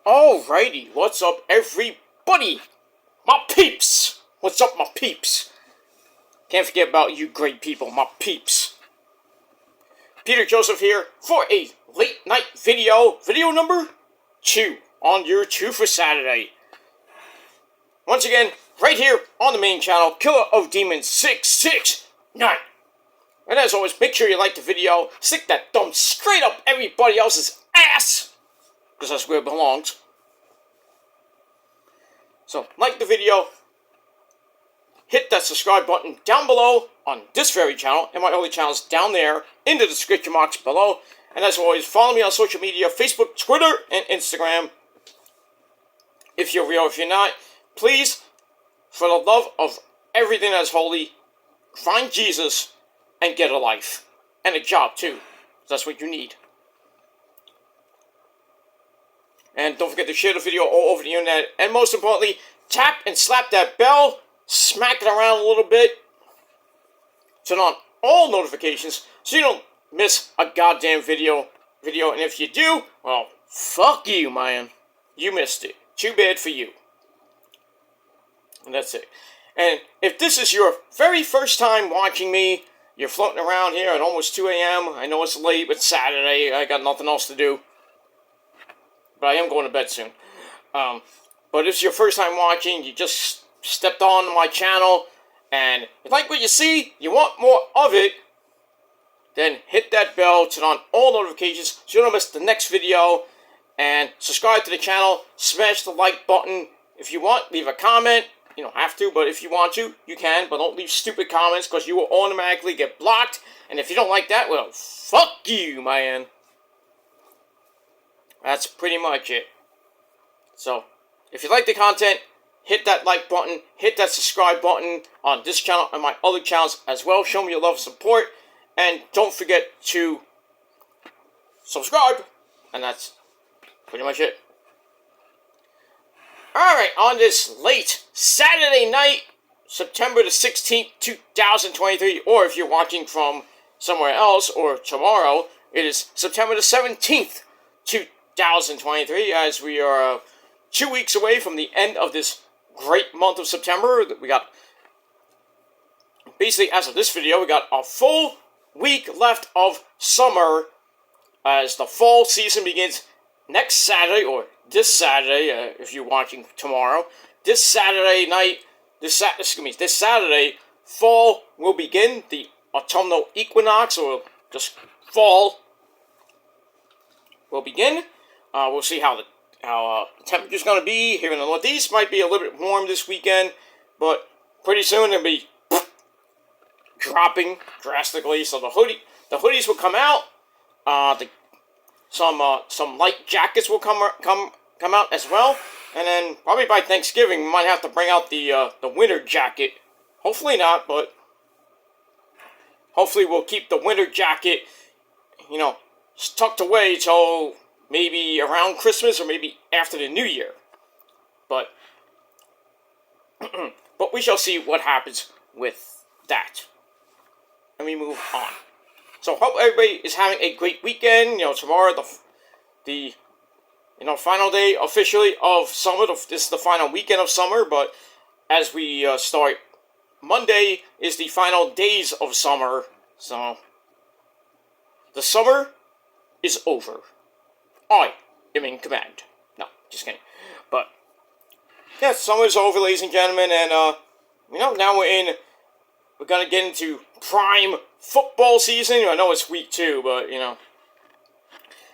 Alrighty, what's up everybody? My peeps! What's up my peeps? Can't forget about you great people, my peeps. Peter Joseph here for a late night video number 2 on your 2 for Saturday. Once again, right here on the main channel, Killer of Demons 669. And as always, make sure you like the video, stick that thumb straight up everybody else's ass, because that's where it belongs. So, like the video, hit that subscribe button down below on this very channel, and my other channels down there in the description box below. And as always, follow me on social media, Facebook, Twitter, and Instagram. If you're real, if you're not, please, for the love of everything that's holy, find Jesus and get a life. And a job, too. That's what you need. And don't forget to share the video all over the internet. And most importantly, tap and slap that bell. Smack it around a little bit. Turn on all notifications so you don't miss a goddamn video. And if you do, well, fuck you, man. You missed it. Too bad for you. And that's it. And if this is your very first time watching me, you're floating around here at almost 2 a.m. I know it's late, but it's Saturday. I got nothing else to do. But I am going to bed soon. But if it's your first time watching, you just stepped on my channel, and you like what you see, you want more of it, then hit that bell, turn on all notifications so you don't miss the next video, and subscribe to the channel, smash the like button. If you want, leave a comment. You don't have to, but if you want to, you can, but don't leave stupid comments, because you will automatically get blocked, and if you don't like that, well, fuck you, man. That's pretty much it. So, if you like the content, hit that like button, hit that subscribe button on this channel and my other channels as well. Show me your love and support, and don't forget to subscribe, and that's pretty much it. Alright, on this late Saturday night, September the 16th, 2023, or if you're watching from somewhere else, or tomorrow, it is September the 17th, 2023, as we are 2 weeks away from the end of this great month of September. We got, basically, as of this video, we got a full week left of summer as the fall season begins next Saturday, or this Saturday, if you're watching tomorrow. This Saturday night, this Saturday, fall will begin. The autumnal equinox, or just fall, will begin. We'll see how the temperature's going to be here in the Northeast. Might be a little bit warm this weekend, but pretty soon it'll be dropping drastically. So the hoodies will come out. Some light jackets will come out as well, and then probably by Thanksgiving we might have to bring out the winter jacket. Hopefully not, but hopefully we'll keep the winter jacket, you know, tucked away till maybe around Christmas or maybe after the New Year. But but we shall see what happens with that. And we move on. So hope everybody is having a great weekend. You know, tomorrow the final day officially of summer. This is the final weekend of summer, but as we start, Monday is the final days of summer. So the summer is over. I am in command. No, just kidding. But yeah, summer's over, ladies and gentlemen, and now we're gonna get into prime football season. I know it's week 2, but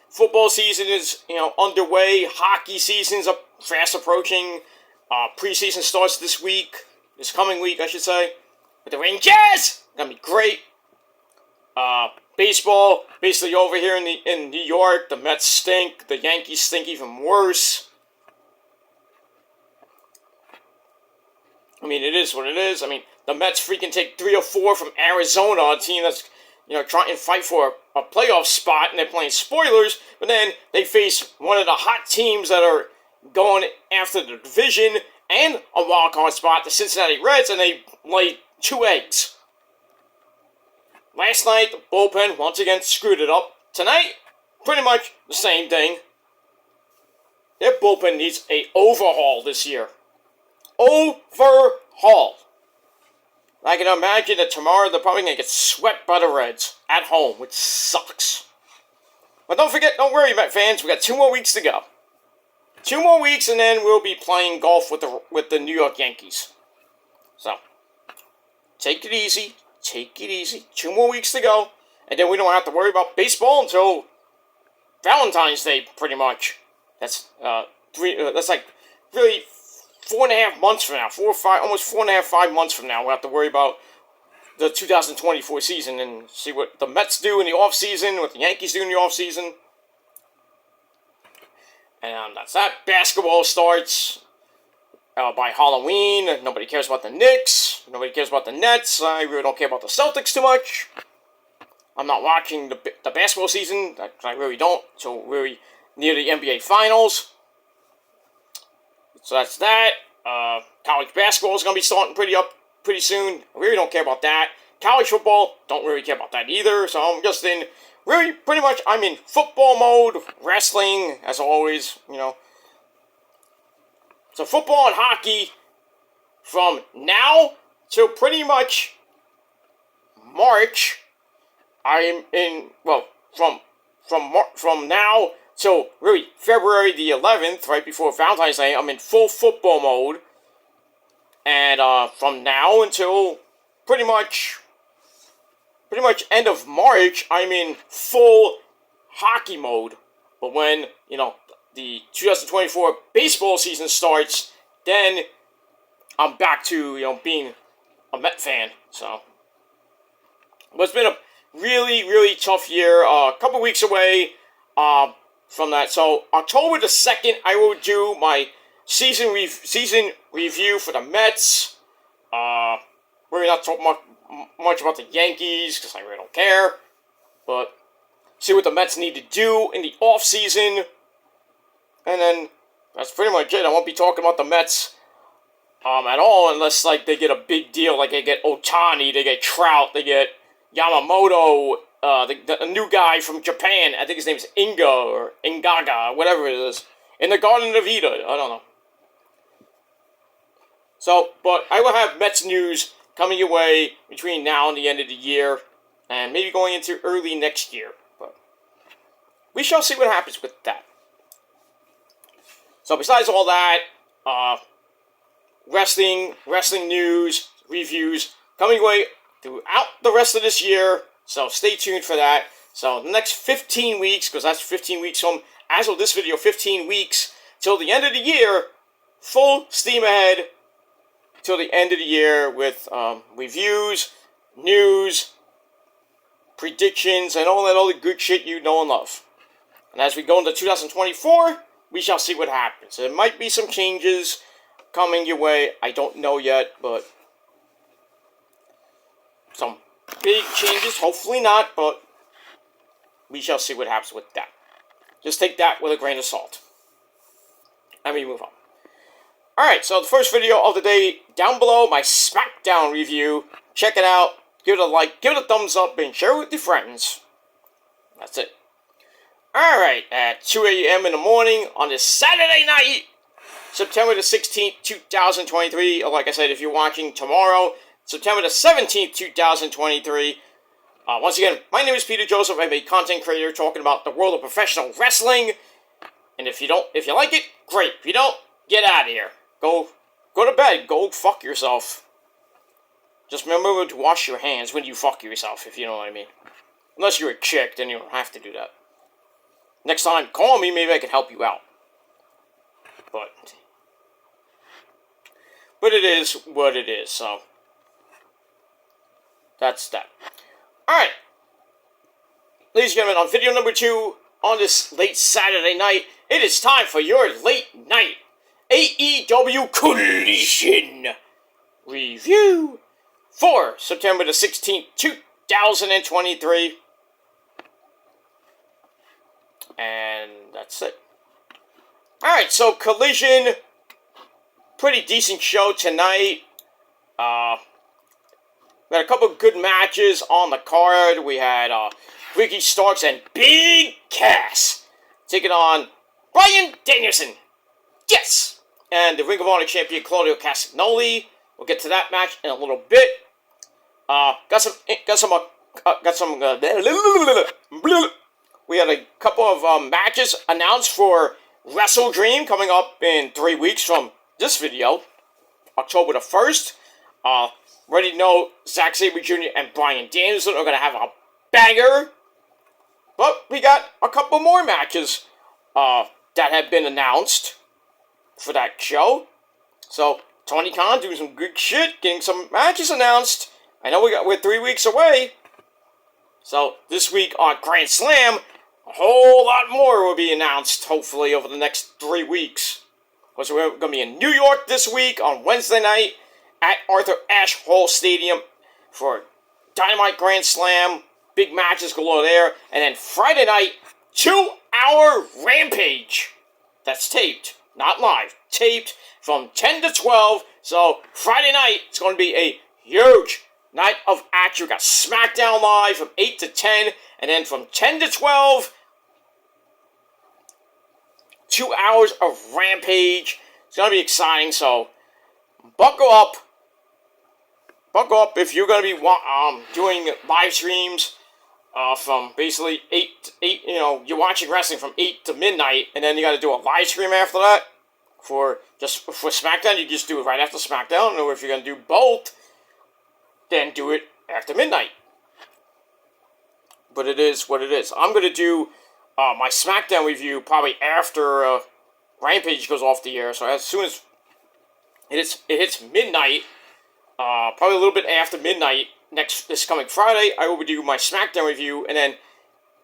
football season is underway. Hockey season's fast approaching. Preseason starts this coming week, I should say, with the Rangers. Gonna be great. Baseball, basically over here in New York. The Mets stink. The Yankees stink even worse. I mean, it is what it is. I mean, the Mets freaking take 3 or 4 from Arizona, a team that's, trying to fight for a playoff spot, and they're playing spoilers, but then they face one of the hot teams that are going after the division and a wildcard spot, the Cincinnati Reds, and they lay 2 eggs. Last night, the bullpen once again screwed it up. Tonight, pretty much the same thing. their bullpen needs a overhaul this year. Overhaul. I can imagine that tomorrow they're probably going to get swept by the Reds at home, which sucks. But don't worry, Met fans, we got 2 more weeks to go. 2 more weeks, and then we'll be playing golf with the New York Yankees. So, take it easy. Take it easy. 2 more weeks to go, and then we don't have to worry about baseball until Valentine's Day, pretty much. That's that's like really 4.5 months from now. 5 months from now, we'll have to worry about the 2024 season and see what the Mets do in the offseason, what the Yankees do in the offseason. And that's that. Basketball starts by Halloween. Nobody cares about the Knicks. Nobody cares about the Nets. I really don't care about the Celtics too much. I'm not watching the basketball season. I really don't. So we're near the NBA Finals. So that's that. College basketball is going to be starting pretty soon. I really don't care about that. College football, don't really care about that either. So I'm just in, really, pretty much, I'm in football mode. Wrestling, as always, you know. So football and hockey, from now till pretty much March, I'm in, well, from now till really February the 11th, right before Valentine's Day, I'm in full football mode. And from now until pretty much end of March, I'm in full hockey mode. But when, you know, the 2024 baseball season starts, then I'm back to, you know, being a Met fan. So, but it's been a really, really tough year. A couple weeks away from that. So, October the 2nd, I will do my season review for the Mets. We're not talking much about the Yankees, because I really don't care. But see what the Mets need to do in the offseason. And then that's pretty much it. I won't be talking about the Mets at all unless like they get a big deal. Like they get Ohtani, they get Trout, they get Yamamoto, the new guy from Japan. I think his name is Inga or Ingaga, whatever it is. In the Garden of Eden. I don't know. So, but I will have Mets news coming your way between now and the end of the year. And maybe going into early next year. But we shall see what happens with that. So besides all that, wrestling news, reviews, coming your way throughout the rest of this year. So stay tuned for that. So the next 15 weeks, because that's 15 weeks from, as of this video, 15 weeks till the end of the year, full steam ahead till the end of the year with reviews, news, predictions, and all that other good shit you know and love. And as we go into 2024, we shall see what happens. There might be some changes coming your way. I don't know yet, but some big changes. Hopefully not, but we shall see what happens with that. Just take that with a grain of salt. And we move on. Alright, so the first video of the day, down below, my SmackDown review. Check it out. Give it a like, give it a thumbs up, and share it with your friends. That's it. Alright, at 2 a.m. in the morning on this Saturday night, September the 16th, 2023. Or like I said, if you're watching tomorrow, September the 17th, 2023. Once again, my name is Peter Joseph. I'm a content creator talking about the world of professional wrestling. And if you like it, great. If you don't, get out of here. Go to bed. Go fuck yourself. Just remember to wash your hands when you fuck yourself, if you know what I mean. Unless you're a chick, then you don't have to do that. Next time, call me, maybe I can help you out. But it is what it is, so that's that. Alright. Ladies and gentlemen, on video number 2, on this late Saturday night, it is time for your late night AEW Collision review for September the 16th, 2023. And that's it. Alright, so Collision, pretty decent show tonight. We had a couple of good matches on the card. We had Ricky Starks and Big Cass taking on Bryan Danielson Yes! And the Ring of Honor champion, Colonial. We'll get to that match in a little bit. Got some. We had a couple of matches announced for Wrestle Dream coming up in 3 weeks from this video, October the 1st. Already know Zack Sabre Jr. and Bryan Danielson are going to have a banger. But we got a couple more matches that have been announced for that show. So, Tony Khan doing some good shit, getting some matches announced. I know we're 3 weeks away. So, this week on Grand Slam, a whole lot more will be announced, hopefully, over the next 3 weeks. Because we're going to be in New York this week on Wednesday night at Arthur Ashe Hall Stadium for Dynamite Grand Slam. Big matches galore there. And then Friday night, 2-hour Rampage. That's taped, not live. Taped from 10 to 12. So Friday night, it's going to be a huge night of action. We got SmackDown Live from 8 to 10. And then from 10 to 12, 2 hours of Rampage. It's going to be exciting. So buckle up. Buckle up if you're going to be doing live streams. From basically 8 to 8, you're watching wrestling from 8 to midnight, and then you got to do a live stream after that. For SmackDown, you just do it right after SmackDown, or if you're going to do both, then do it after midnight. But it is what it is. I'm going to do my SmackDown review probably after Rampage goes off the air, so as soon as it hits midnight, probably a little bit after midnight, this coming Friday, I will do my SmackDown review, and then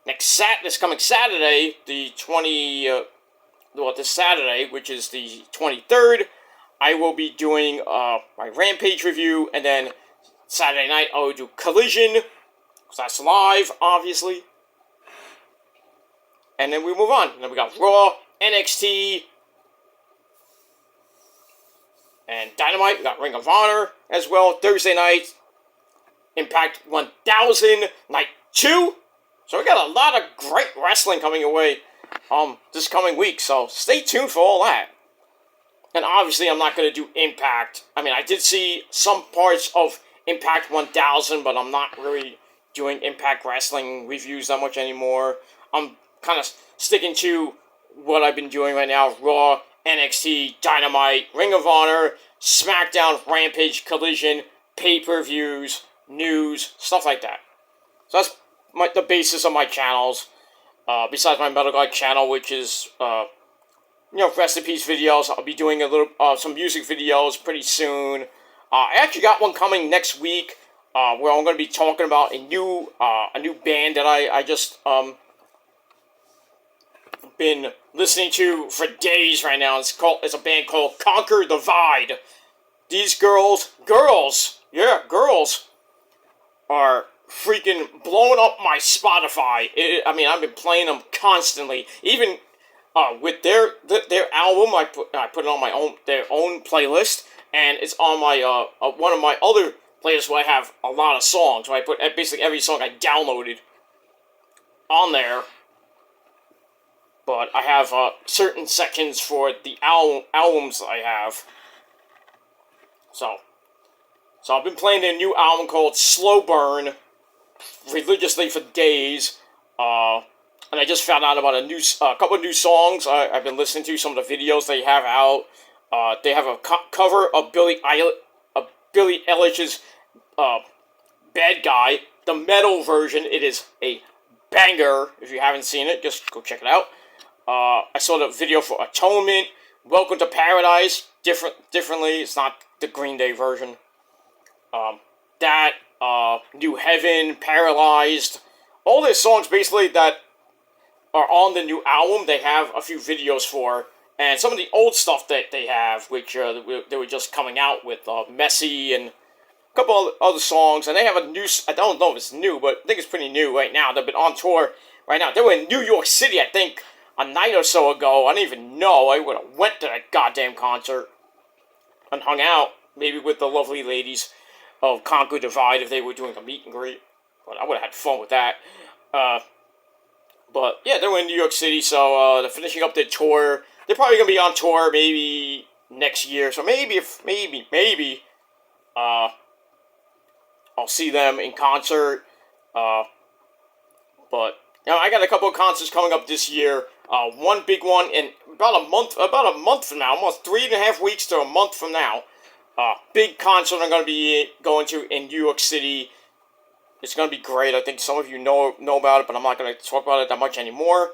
this coming Saturday, this Saturday, which is the 23rd, I will be doing my Rampage review, and then Saturday night I will do Collision, because that's live, obviously, and then we move on. And then we got Raw, NXT, and Dynamite. We got Ring of Honor as well, Thursday night. Impact 1000, Night 2. So we got a lot of great wrestling coming your way this coming week. So stay tuned for all that. And obviously I'm not going to do Impact. I mean, I did see some parts of Impact 1000, but I'm not really doing Impact Wrestling reviews that much anymore. I'm kind of sticking to what I've been doing right now. Raw, NXT, Dynamite, Ring of Honor, SmackDown, Rampage, Collision, pay-per-views, news, stuff like that. So that's the basis of my channels. Besides my Metal Guy channel, which is recipes videos. I'll be doing a little some music videos pretty soon. I actually got one coming next week, where I'm going to be talking about a new band that I just been listening to for days right now. It's a band called Conquer Divide. These girls are freaking blowing up my Spotify. I've been playing them constantly. Even with their album, I put it on their own playlist, and it's on my one of my other playlists where I have a lot of songs. Where I put basically every song I downloaded on there. But I have certain sections for the albums I have. So I've been playing their new album called Slow Burn religiously for days, and I just found out about a couple of new songs I've been listening to. Some of the videos they have out. They have a cover of Billie Eilish's "Bad Guy," the metal version. It is a banger. If you haven't seen it, just go check it out. I saw the video for Atonement, Welcome to Paradise, differently. It's not the Green Day version. New Heaven, Paralyzed, all their songs basically that are on the new album, they have a few videos for, and some of the old stuff that they have, which they were just coming out with, Messy and a couple of other songs, and they have a new, I don't know if it's new, but I think it's pretty new right now. They've been on tour right now. They were in New York City, I think, a night or so ago. I don't even know. I would have went to that goddamn concert and hung out, maybe with the lovely ladies of Conquer Divide if they were doing a meet and greet. But I would have had fun with that. But yeah, they were in New York City, so they're finishing up their tour. they're probably gonna be on tour maybe next year. So maybe I'll see them in concert. But I got a couple of concerts coming up this year. One big one in about a month from now, almost 3.5 weeks to a month from now. Big concert I'm going to be going to in New York City. It's going to be great. I think some of you know about it, but I'm not going to talk about it that much anymore.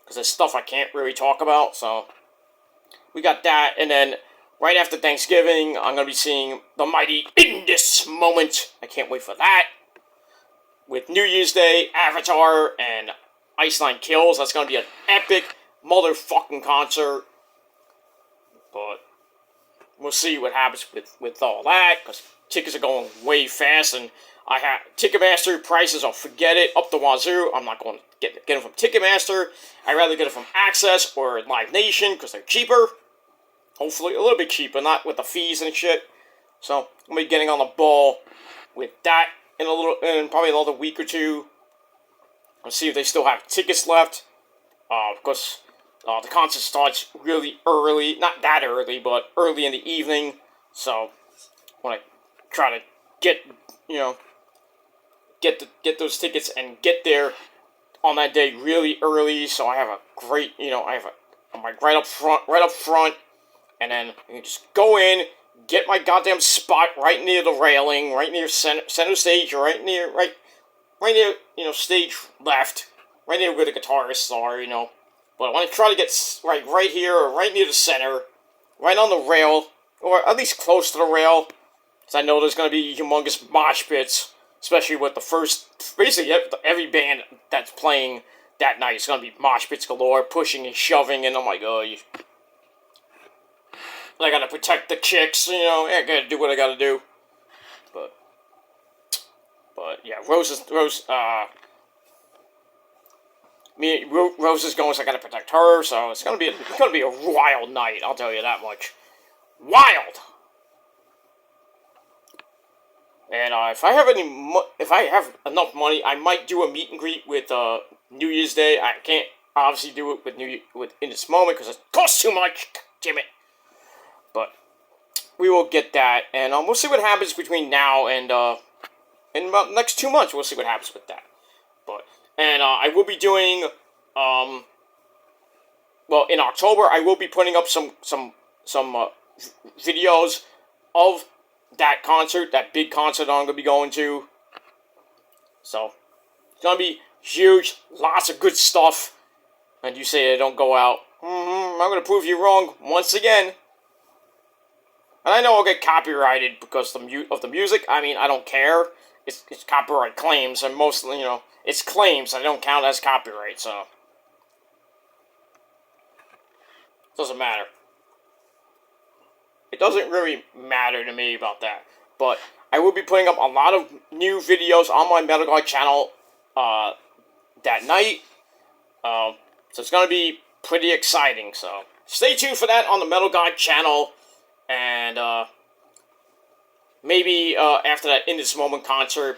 Because there's stuff I can't really talk about, so we got that. And then right after Thanksgiving, I'm going to be seeing the mighty In This Moment. I can't wait for that. With New Year's Day, Avatar, and Iceland Kills. That's going to be an epic motherfucking concert. But we'll see what happens with all that, because tickets are going way fast, and Ticketmaster prices, I'll forget it, up the wazoo. I'm not going to get them from Ticketmaster. I'd rather get it from Access or Live Nation, because they're cheaper. Hopefully, a little bit cheaper, not with the fees and shit. So, I'm going to be getting on the ball with that in probably another week or two. I'll see if they still have tickets left. Because the concert starts really early. Not that early, but early in the evening. So, I want to try to get those tickets and get there on that day really early. So I have a great, I'm like right up front. And then you can just go in, get my goddamn spot right near the railing, right near center stage, right near stage left, right near where the guitarists are, But I want to try to get right here, or right near the center, right on the rail, or at least close to the rail, because I know there's going to be humongous mosh pits, especially with basically every band that's playing that night is going to be mosh pits galore, pushing and shoving, and I'm like, oh, I gotta protect the chicks, I gotta do what I gotta do. But yeah, Rose is going, so I gotta protect her, so it's gonna be a wild night, I'll tell you that much. Wild! And if I have enough money, I might do a meet and greet with New Year's Day. I can't obviously do it with In This Moment because it costs too much. Damn it! But we will get that, and we'll see what happens between now and in about the next 2 months. We'll see what happens with that. And I will be doing in October I will be putting up some videos of that concert, that big concert I'm going to be going to. So, it's going to be huge, lots of good stuff. And you say I don't go out. I'm going to prove you wrong once again. And I know I'll get copyrighted because of the music. I mean, I don't care. It's copyright claims, and mostly, it's claims. I don't count as copyright, so it doesn't matter. It doesn't really matter to me about that. But I will be putting up a lot of new videos on my Metal Guard channel that night. So it's going to be pretty exciting. So stay tuned for that on the Metal Guard channel. And maybe after that In This Moment concert,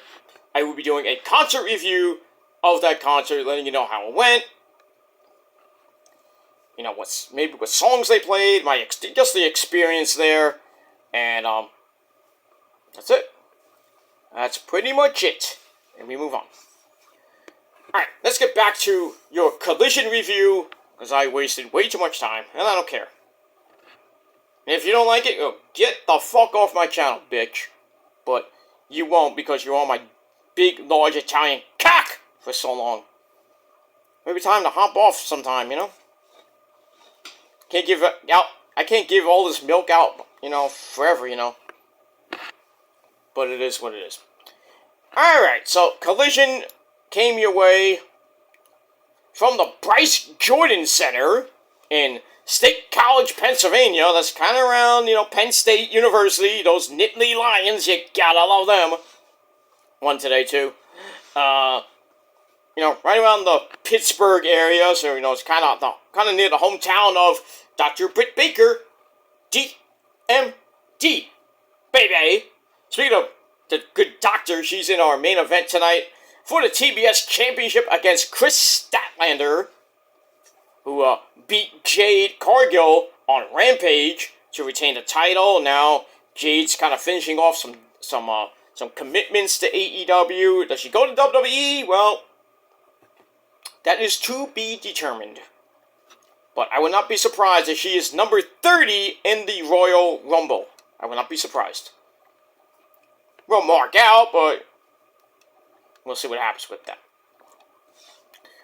I will be doing a concert review of that concert, letting you know how it went. What songs they played, just the experience there, and that's it. That's pretty much it. And we move on. Alright, let's get back to your Collision review, because I wasted way too much time, and I don't care. And if you don't like it, get the fuck off my channel, bitch. But you won't, because you're on my big, large Italian cock for so long. Maybe time to hop off sometime, Can't give out. I can't give all this milk out, forever, But it is what it is. Alright, so Collision came your way from the Bryce Jordan Center in State College, Pennsylvania. That's kind of around, Penn State University. Those Nittany Lions, you gotta love them. Won today, too. Right around the Pittsburgh area, so, it's kind of near the hometown of Dr. Britt Baker, DMD, baby. Speaking of the good doctor, she's in our main event tonight for the TBS Championship against Chris Statlander, who beat Jade Cargill on Rampage to retain the title. Now Jade's kind of finishing off some commitments to AEW. Does she go to WWE? Well, that is to be determined. But I would not be surprised if she is number 30 in the Royal Rumble. I would not be surprised. We'll mark out, but we'll see what happens with that.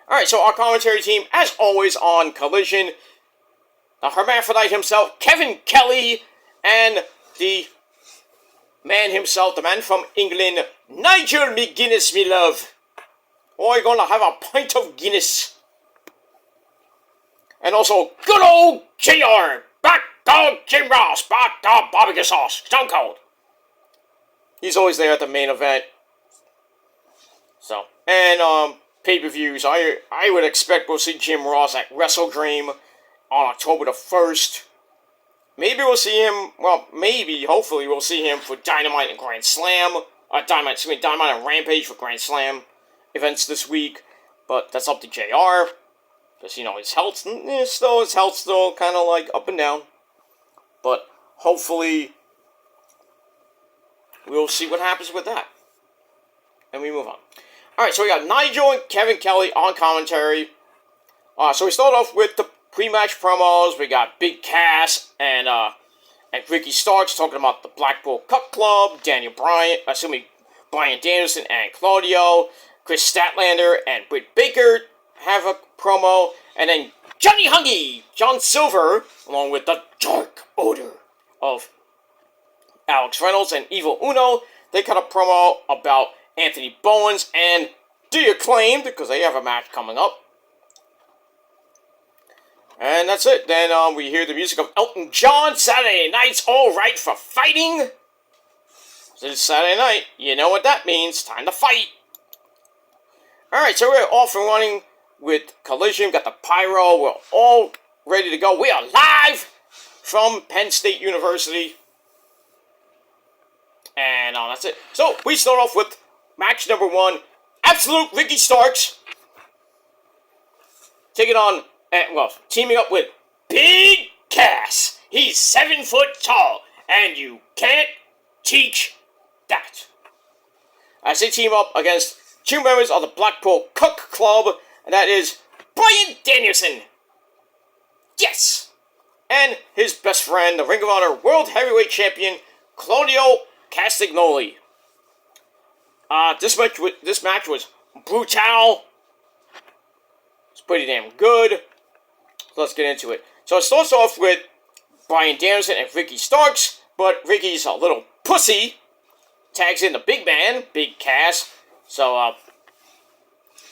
Alright, so our commentary team, as always on Collision, the hermaphrodite himself, Kevin Kelly, and the man himself, the man from England, Nigel McGuinness, me love. We're gonna have a pint of Guinness. And also, good old JR, Back Dog Jim Ross, Back Dog Barbecue Sauce, Stone Cold. He's always there at the main event. So, and pay-per-views, I would expect we'll see Jim Ross at Wrestle Dream on October the 1st. Maybe we'll see him, well, maybe, hopefully we'll see him for Dynamite and Grand Slam. Dynamite and Rampage for Grand Slam events this week. But that's up to JR. Because, his health's still kind of like up and down. But hopefully we'll see what happens with that. And we move on. Alright, so we got Nigel and Kevin Kelly on commentary. So we start off with the pre-match promos. We got Big Cass and Ricky Starks talking about the Blackpool Cup Club. Bryan Danielson and Claudio. Chris Statlander and Britt Baker have a promo. And then Johnny Hungy, John Silver, along with the dark odor of Alex Reynolds and Evil Uno, they cut a promo about Anthony Bowens and The Acclaimed, because they have a match coming up. And that's it. Then we hear the music of Elton John. Saturday night's all right for fighting. It's Saturday night. You know what that means. Time to fight. Alright, so we're off and running with Collision. We've got the Pyro. We're all ready to go. We are live from Penn State University. And that's it. So we start off with match number 1. Absolute Ricky Starks taking on, teaming up with Big Cass. He's 7 foot tall, and you can't teach that. As they team up against 2 members of the Blackpool Cook Club, and that is Bryan Danielson. Yes! And his best friend, the Ring of Honor World Heavyweight Champion, Claudio Castagnoli. This match was brutal. It's pretty damn good. So let's get into it. So it starts off with Bryan Danielson and Ricky Starks, but Ricky's a little pussy. Tags in the big man, Big Cass. So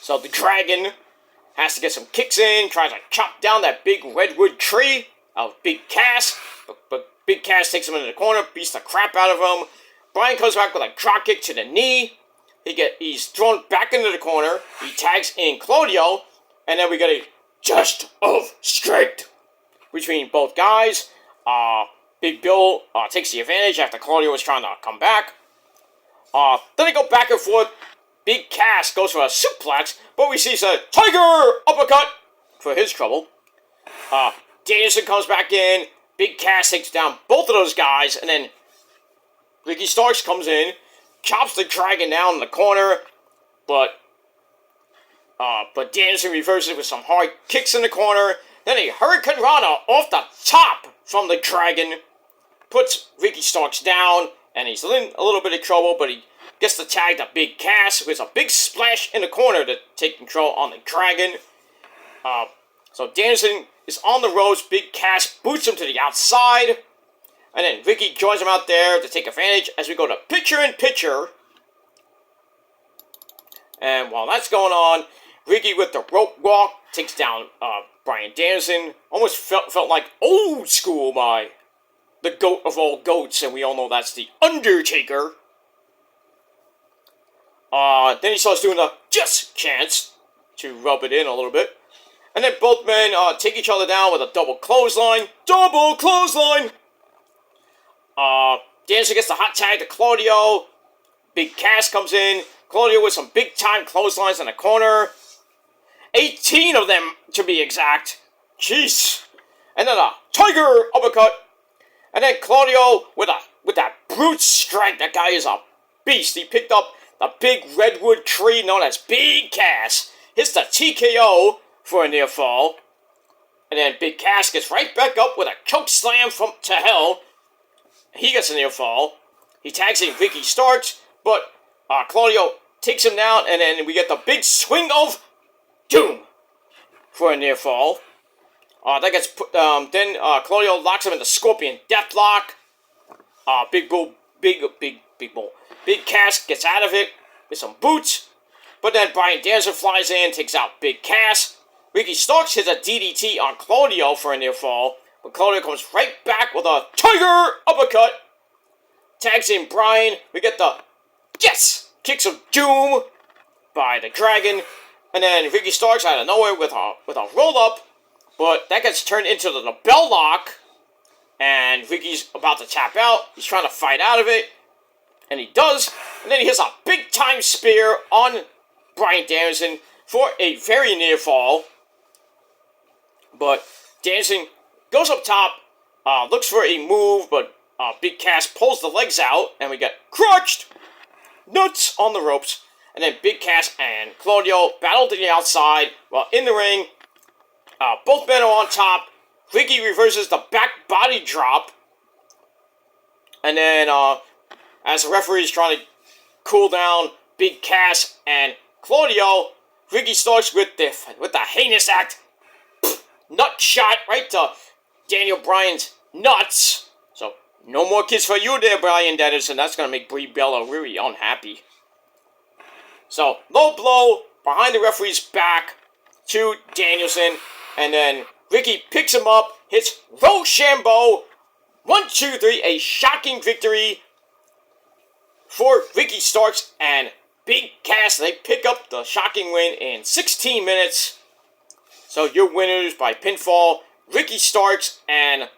the Dragon has to get some kicks in, tries to chop down that big redwood tree of Big Cass, but Big Cass takes him into the corner, beats the crap out of him. Bryan comes back with a drop kick to the knee. He's thrown back into the corner. He tags in Claudio, and then we get a just of strength between both guys. Big Bill takes the advantage after Claudio was trying to come back. Then they go back and forth. Big Cass goes for a suplex, but we see a Tiger uppercut for his trouble. Danielson comes back in. Big Cass takes down both of those guys, and then Ricky Starks comes in, chops the Dragon down in the corner, but Danielson reverses with some hard kicks in the corner. Then a Hurricane Rana off the top from the Dragon puts Ricky Starks down, and he's in a little bit of trouble, but he gets the tag to Big Cass with a big splash in the corner to take control on the Dragon. So Danielson is on the ropes. Big Cass boots him to the outside. And then Ricky joins him out there to take advantage as we go to picture-in-picture. And while that's going on, Ricky with the rope walk takes down Bryan Danielson. Almost felt like old school by the GOAT of all goats, and we all know that's the Undertaker. Then he starts doing the just chance to rub it in a little bit. And then both men take each other down with a double clothesline. Double clothesline! Danielson gets the hot tag to Claudio. Big Cass comes in. Claudio with some big time clotheslines in the corner. 18 of them, to be exact. Jeez. And then a tiger uppercut. And then Claudio with that brute strength. That guy is a beast. He picked up the big redwood tree known as Big Cass. Hits the TKO for a near fall. And then Big Cass gets right back up with a choke slam to hell. He gets a near fall. He tags in Ricky Starks, but Claudio takes him down, and then we get the big swing of doom for a near fall. That gets put. Then Claudio locks him in the Scorpion Deathlock. Big Cass gets out of it with some boots, but then Bryan Danielson flies in, takes out Big Cass. Ricky Starks hits a DDT on Claudio for a near fall, but Claudio comes right back with a tiger uppercut. Tags in Bryan. We get the kicks of doom by the Dragon, and then Ricky Starks out of nowhere with a roll up. But that gets turned into the bell lock, and Ricky's about to tap out. He's trying to fight out of it, and he does. And then he hits a big-time spear on Bryan Danielson for a very near fall. But Danielson goes up top, looks for a move, but Big Cass pulls the legs out, and we get crushed nuts on the ropes. And then Big Cass and Claudio battle to the outside, while in the ring, both men are on top. Ricky reverses the back body drop. And then, as the referee is trying to cool down Big Cass and Claudio, Ricky starts with the heinous act. Nut shot right to Daniel Bryan's nuts. So, no more kids for you there, Bryan Danielson. That's going to make Brie Bella really unhappy. So, low blow behind the referee's back to Danielson. And then Ricky picks him up, hits Rochambeau. 1, 2, 3, a shocking victory for Ricky Starks and Big Cass. They pick up the shocking win in 16 minutes. So your winners by pinfall, Ricky Starks and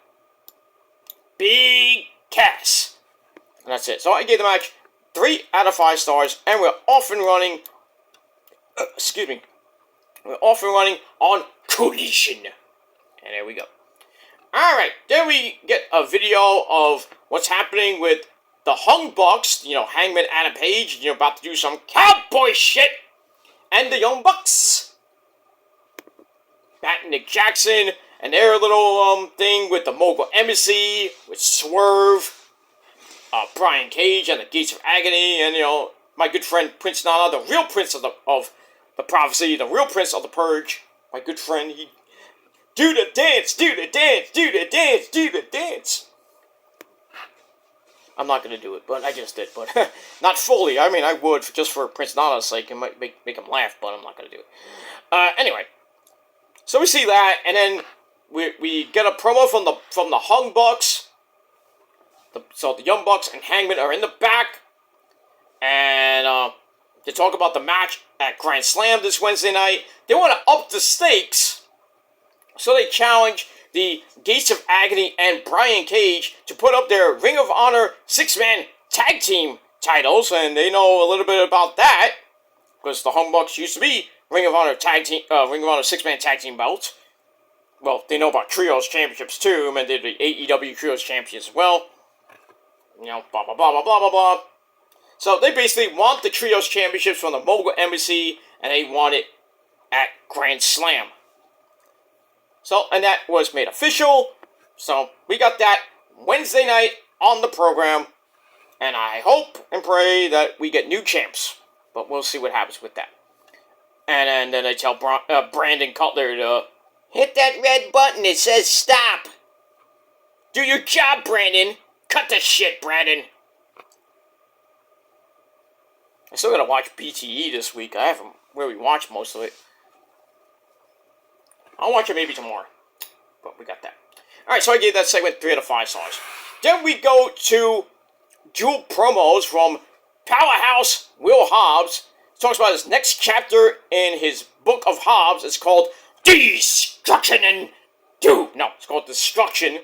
Big Cass. And that's it. So I gave the match 3 out of 5 stars, and we're off and running. We're off and running on Collision. And there we go. Alright, then we get a video of what's happening with the Hung Bucks, Hangman Adam Page, about to do some cowboy shit, and the Young Bucks. Pat and Nick Jackson, and their little thing with the Mogul Embassy, with Swerve, Brian Cage, and the Gates of Agony, and, my good friend Prince Nana, the real prince of the prophecy, the real prince of the purge, my good friend, he do the dance, do the dance, do the dance, do the dance. I'm not gonna do it, but I just did, but not fully. I mean, I would, just for Prince Nana's sake, it might make him laugh, but I'm not gonna do it. Anyway, so we see that, and then we get a promo from the Hung Bucks. So the Young Bucks and Hangman are in the back, and they talk about the match at Grand Slam this Wednesday night. They want to up the stakes, so they challenge the Gates of Agony and Brian Cage to put up their Ring of Honor 6-man tag team titles, and they know a little bit about that because the Hung Bucks used to be Ring of Honor 6-man tag team belts. Well, they know about Trios Championships too, and they're the AEW Trios Champions as well. Blah blah blah blah blah blah blah. So they basically want the Trios Championships from the Mogul Embassy, and they want it at Grand Slam. So, and that was made official. So, we got that Wednesday night on the program. And I hope and pray that we get new champs. But we'll see what happens with that. And then they tell Brandon Cutler to hit that red button that says stop. Do your job, Brandon. Cut the shit, Brandon. I still gotta watch BTE this week. I haven't really watched most of it. I'll watch it maybe tomorrow. But we got that. Alright, so I gave that segment 3 out of 5 stars. Then we go to dual promos from Powerhouse Will Hobbs. He talks about his next chapter in his book of Hobbs. It's called Destruction and Doom. No, it's called Destruction.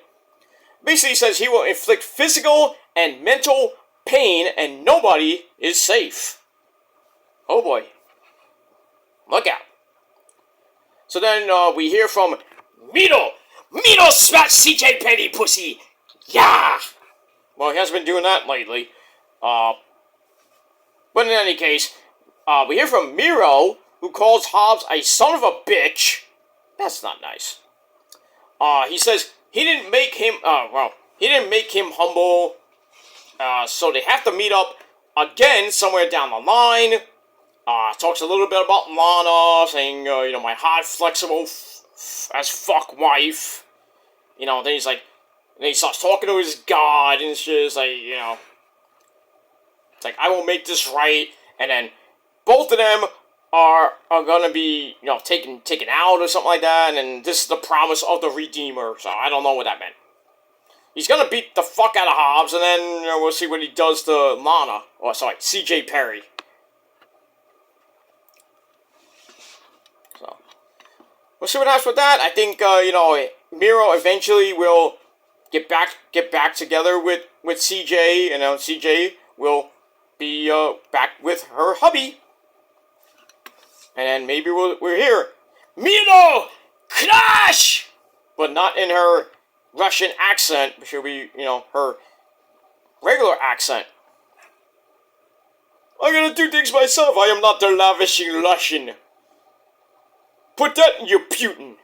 Basically, he says he will inflict physical and mental pain and nobody is safe. Oh boy. Look out. So then we hear from Mito smash CJ Penny pussy. Yeah. Well, he hasn't been doing that lately. But in any case, we hear from Miro, who calls Hobbs a son of a bitch. That's not nice. He says he didn't make him, he didn't make him humble. So they have to meet up again somewhere down the line. Talks a little bit about Lana, saying, my hot, flexible as fuck wife. Then he's like, then he starts talking to his god, and it's just like, it's like, I will make this right. And then both of them are gonna be, taken out or something like that. And then this is the promise of the Redeemer. So I don't know what that meant. He's gonna beat the fuck out of Hobbs, and then we'll see what he does to Lana. Oh, sorry, CJ Perry. So we'll see what happens with that. I think Miro eventually will get back together with CJ, and CJ will be back with her hubby, and then maybe we're here. Miro crash, but not in her Russian accent. She'll be, her regular accent. I'm gonna do things myself. I am not the lavishing Russian. Put that in your Putin.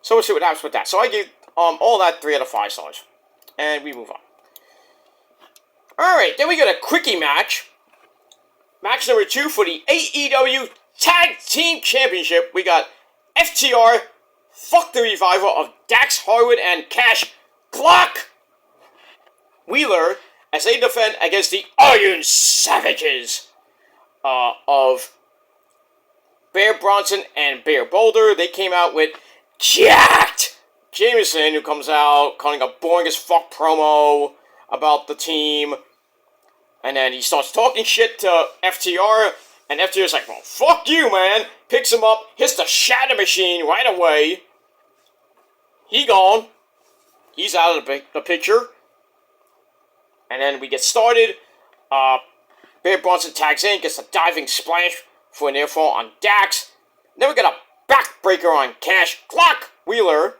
So we'll see what happens with that. So I gave all that 3 out of 5 stars. And we move on. Alright, then we got a Quickie match. Match number 2 for the Aew Tag Team Championship. We got FTR, fuck the revival of Dax Harwood and Cash Clock Wheeler as they defend against the Iron Savages of Bear Bronson and Bear Boulder. They came out with jacked Jameson, who comes out calling a boring as fuck promo about the team. And then he starts talking shit to FTR, and FTR's like, well, fuck you, man. Picks him up, hits the Shatter Machine right away. He gone. He's out of the picture. And then we get started. Bear Bronson tags in, gets a diving splash for an air fall on Dax. Then we got a backbreaker on Cash Clock Wheeler.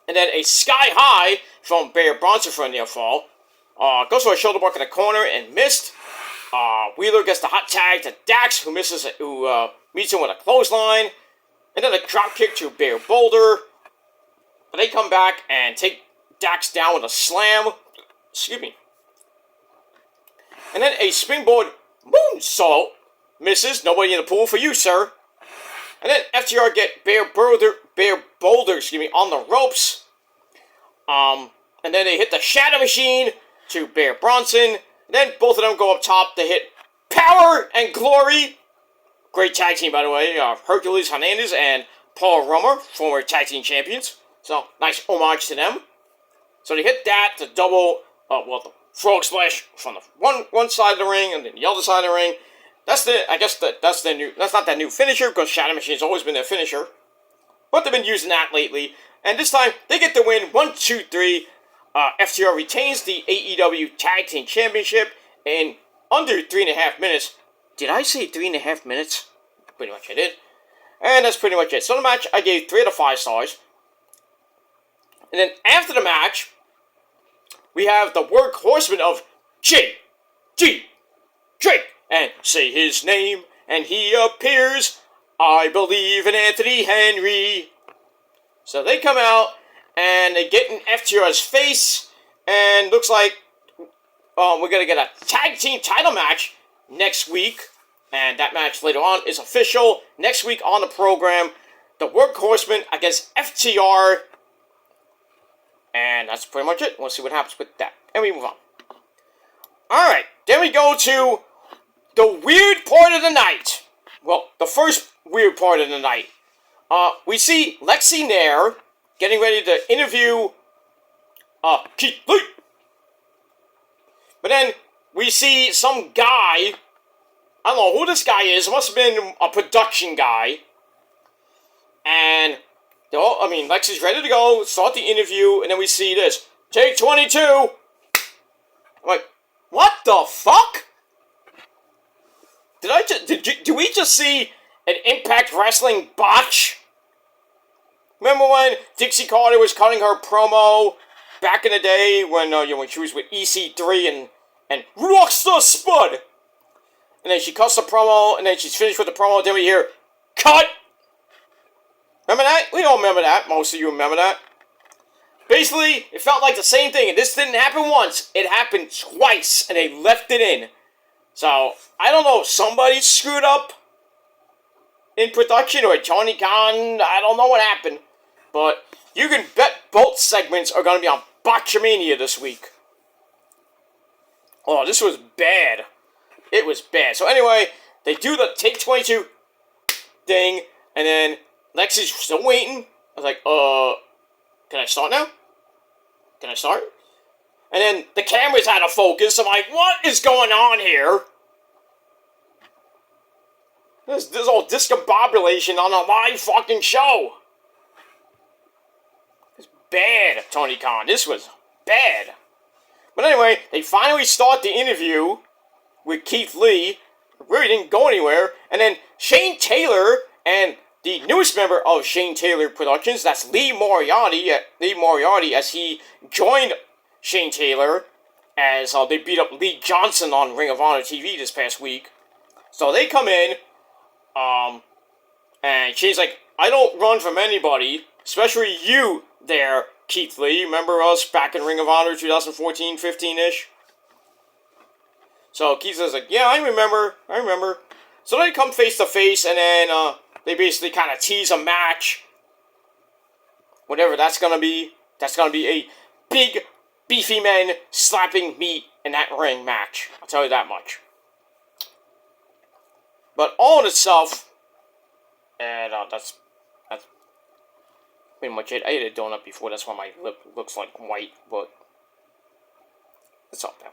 And then a sky high from Bear Bronson for a near fall. Goes for a shoulder block in the corner and missed. Wheeler gets the hot tag to Dax, who meets him with a clothesline. And then a drop kick to Bear Boulder. But they come back and take Dax down with a slam. Excuse me. And then a springboard moonsault misses. Nobody in the pool for you, sir. And then FTR get Bear Boulder, on the ropes. And then they hit the Shadow Machine to Bear Bronson. And then both of them go up top to hit Power and Glory. Great tag team, by the way. Hercules Hernandez and Paul Romer, former tag team champions. So, nice homage to them. So they hit that to double, the frog splash from the one side of the ring and then the other side of the ring. That's not their new finisher, because Shadow Machine's always been their finisher. But they've been using that lately. And this time, they get the win, 1, 2, 3. FTR retains the AEW Tag Team Championship in under 3.5 minutes. Did I say 3.5 minutes? Pretty much I did. And that's pretty much it. So the match, I gave 3 out of 5 stars. And then after the match, we have the workhorseman of J.G. Drake. And say his name, and he appears. I believe in Anthony Henry. So they come out, and they get in FTR's face, and looks like we're going to get a tag team title match next week. And that match later on is official. Next week on the program, the Workhorsemen against FTR. And that's pretty much it. We'll see what happens with that. And we move on. Alright, then we go to the weird part of the night. Well, the first weird part of the night. We see Lexi Nair getting ready to interview Keith Lee. But then we see some guy. I don't know who this guy is. It must have been a production guy. And Lexi's ready to go, start the interview, and then we see this. Take 22! I'm like, what the fuck? Did we just see an Impact Wrestling botch. Remember when Dixie Carter was cutting her promo back in the day when she was with EC3 and Rockstar Spud? And then she cuts the promo, and then she's finished with the promo, and then we hear, cut! Remember that? We all remember that. Most of you remember that. Basically, it felt like the same thing, and this didn't happen once. It happened twice, and they left it in. So, I don't know, somebody screwed up in production, or Tony Khan, I don't know what happened. But you can bet both segments are going to be on Botchamania this week. Oh, this was bad. It was bad. So anyway, they do the Take 22 thing, and then Lexi's still waiting. I was like, can I start now? Can I start? And then the camera's out of focus. I'm like, what is going on here? This all discombobulation on a live fucking show. It's bad, Tony Khan. This was bad. But anyway, they finally start the interview with Keith Lee. It really didn't go anywhere. And then Shane Taylor and the newest member of Shane Taylor Productions, that's Lee Moriarty, as he joined Shane Taylor as they beat up Lee Johnson on Ring of Honor TV this past week. So they come in, and Shane's like, I don't run from anybody, especially you there, Keith Lee. Remember us back in Ring of Honor 2014, 15-ish? So Keith says like, yeah, I remember. So they come face to face, and then they basically kind of tease a match. Whatever that's gonna be. That's gonna be a big, beefy men slapping meat in that ring match. I'll tell you that much. But all in itself, and that's pretty much it. I ate a donut before, that's why my lip looks like white, but it's up there.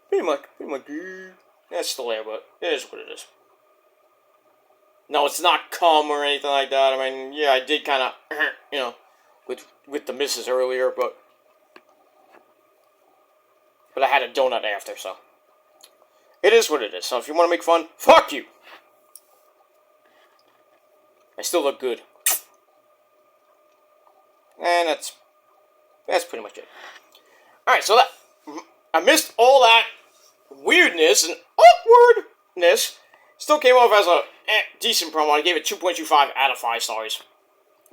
Pretty much, it's still there, but it is what it is. No, it's not cum or anything like that. I mean, yeah, I did kind of, with the missus earlier, but I had a donut after, so it is what it is. So if you want to make fun, fuck you. I still look good, and that's pretty much it. All right, so I missed all that weirdness and awkwardness. Still came off as a decent promo. I gave it 2.25 out of 5 stars.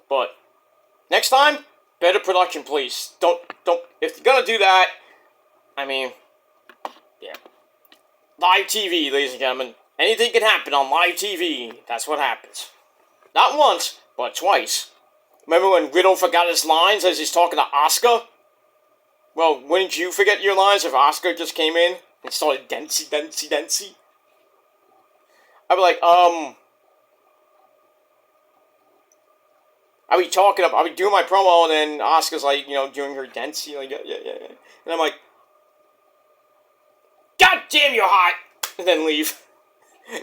But next time, better production, please. Don't. If you're gonna do that, I mean, yeah. Live TV, ladies and gentlemen. Anything can happen on live TV. That's what happens. Not once, but twice. Remember when Riddle forgot his lines as he's talking to Asuka? Well, wouldn't you forget your lines if Asuka just came in and started Densey? I'd be like, I'll be doing my promo, and then Asuka's like, doing her Densey, like, yeah. And I'm like, God damn, you're hot! And then leave.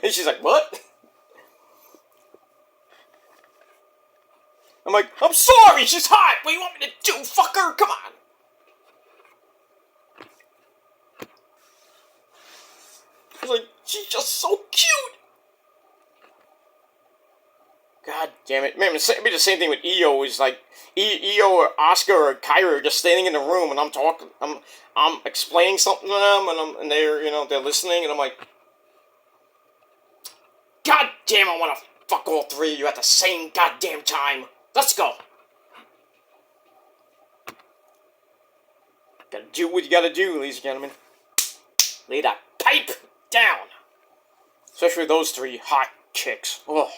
And she's like, what? I'm like, I'm sorry, she's hot! What do you want me to do, fucker? Come on! I was like, she's just so cute! God damn it. Man, it'd be the same thing with Aew. It's like, Aew or Asuka or Kyra are just standing in the room, and I'm explaining something to them, and they're, they're listening, and I'm like, God damn, I want to fuck all three of you at the same goddamn time. Let's go. Gotta do what you gotta do, ladies and gentlemen. Lay that pipe down. Especially those three hot chicks. Oh.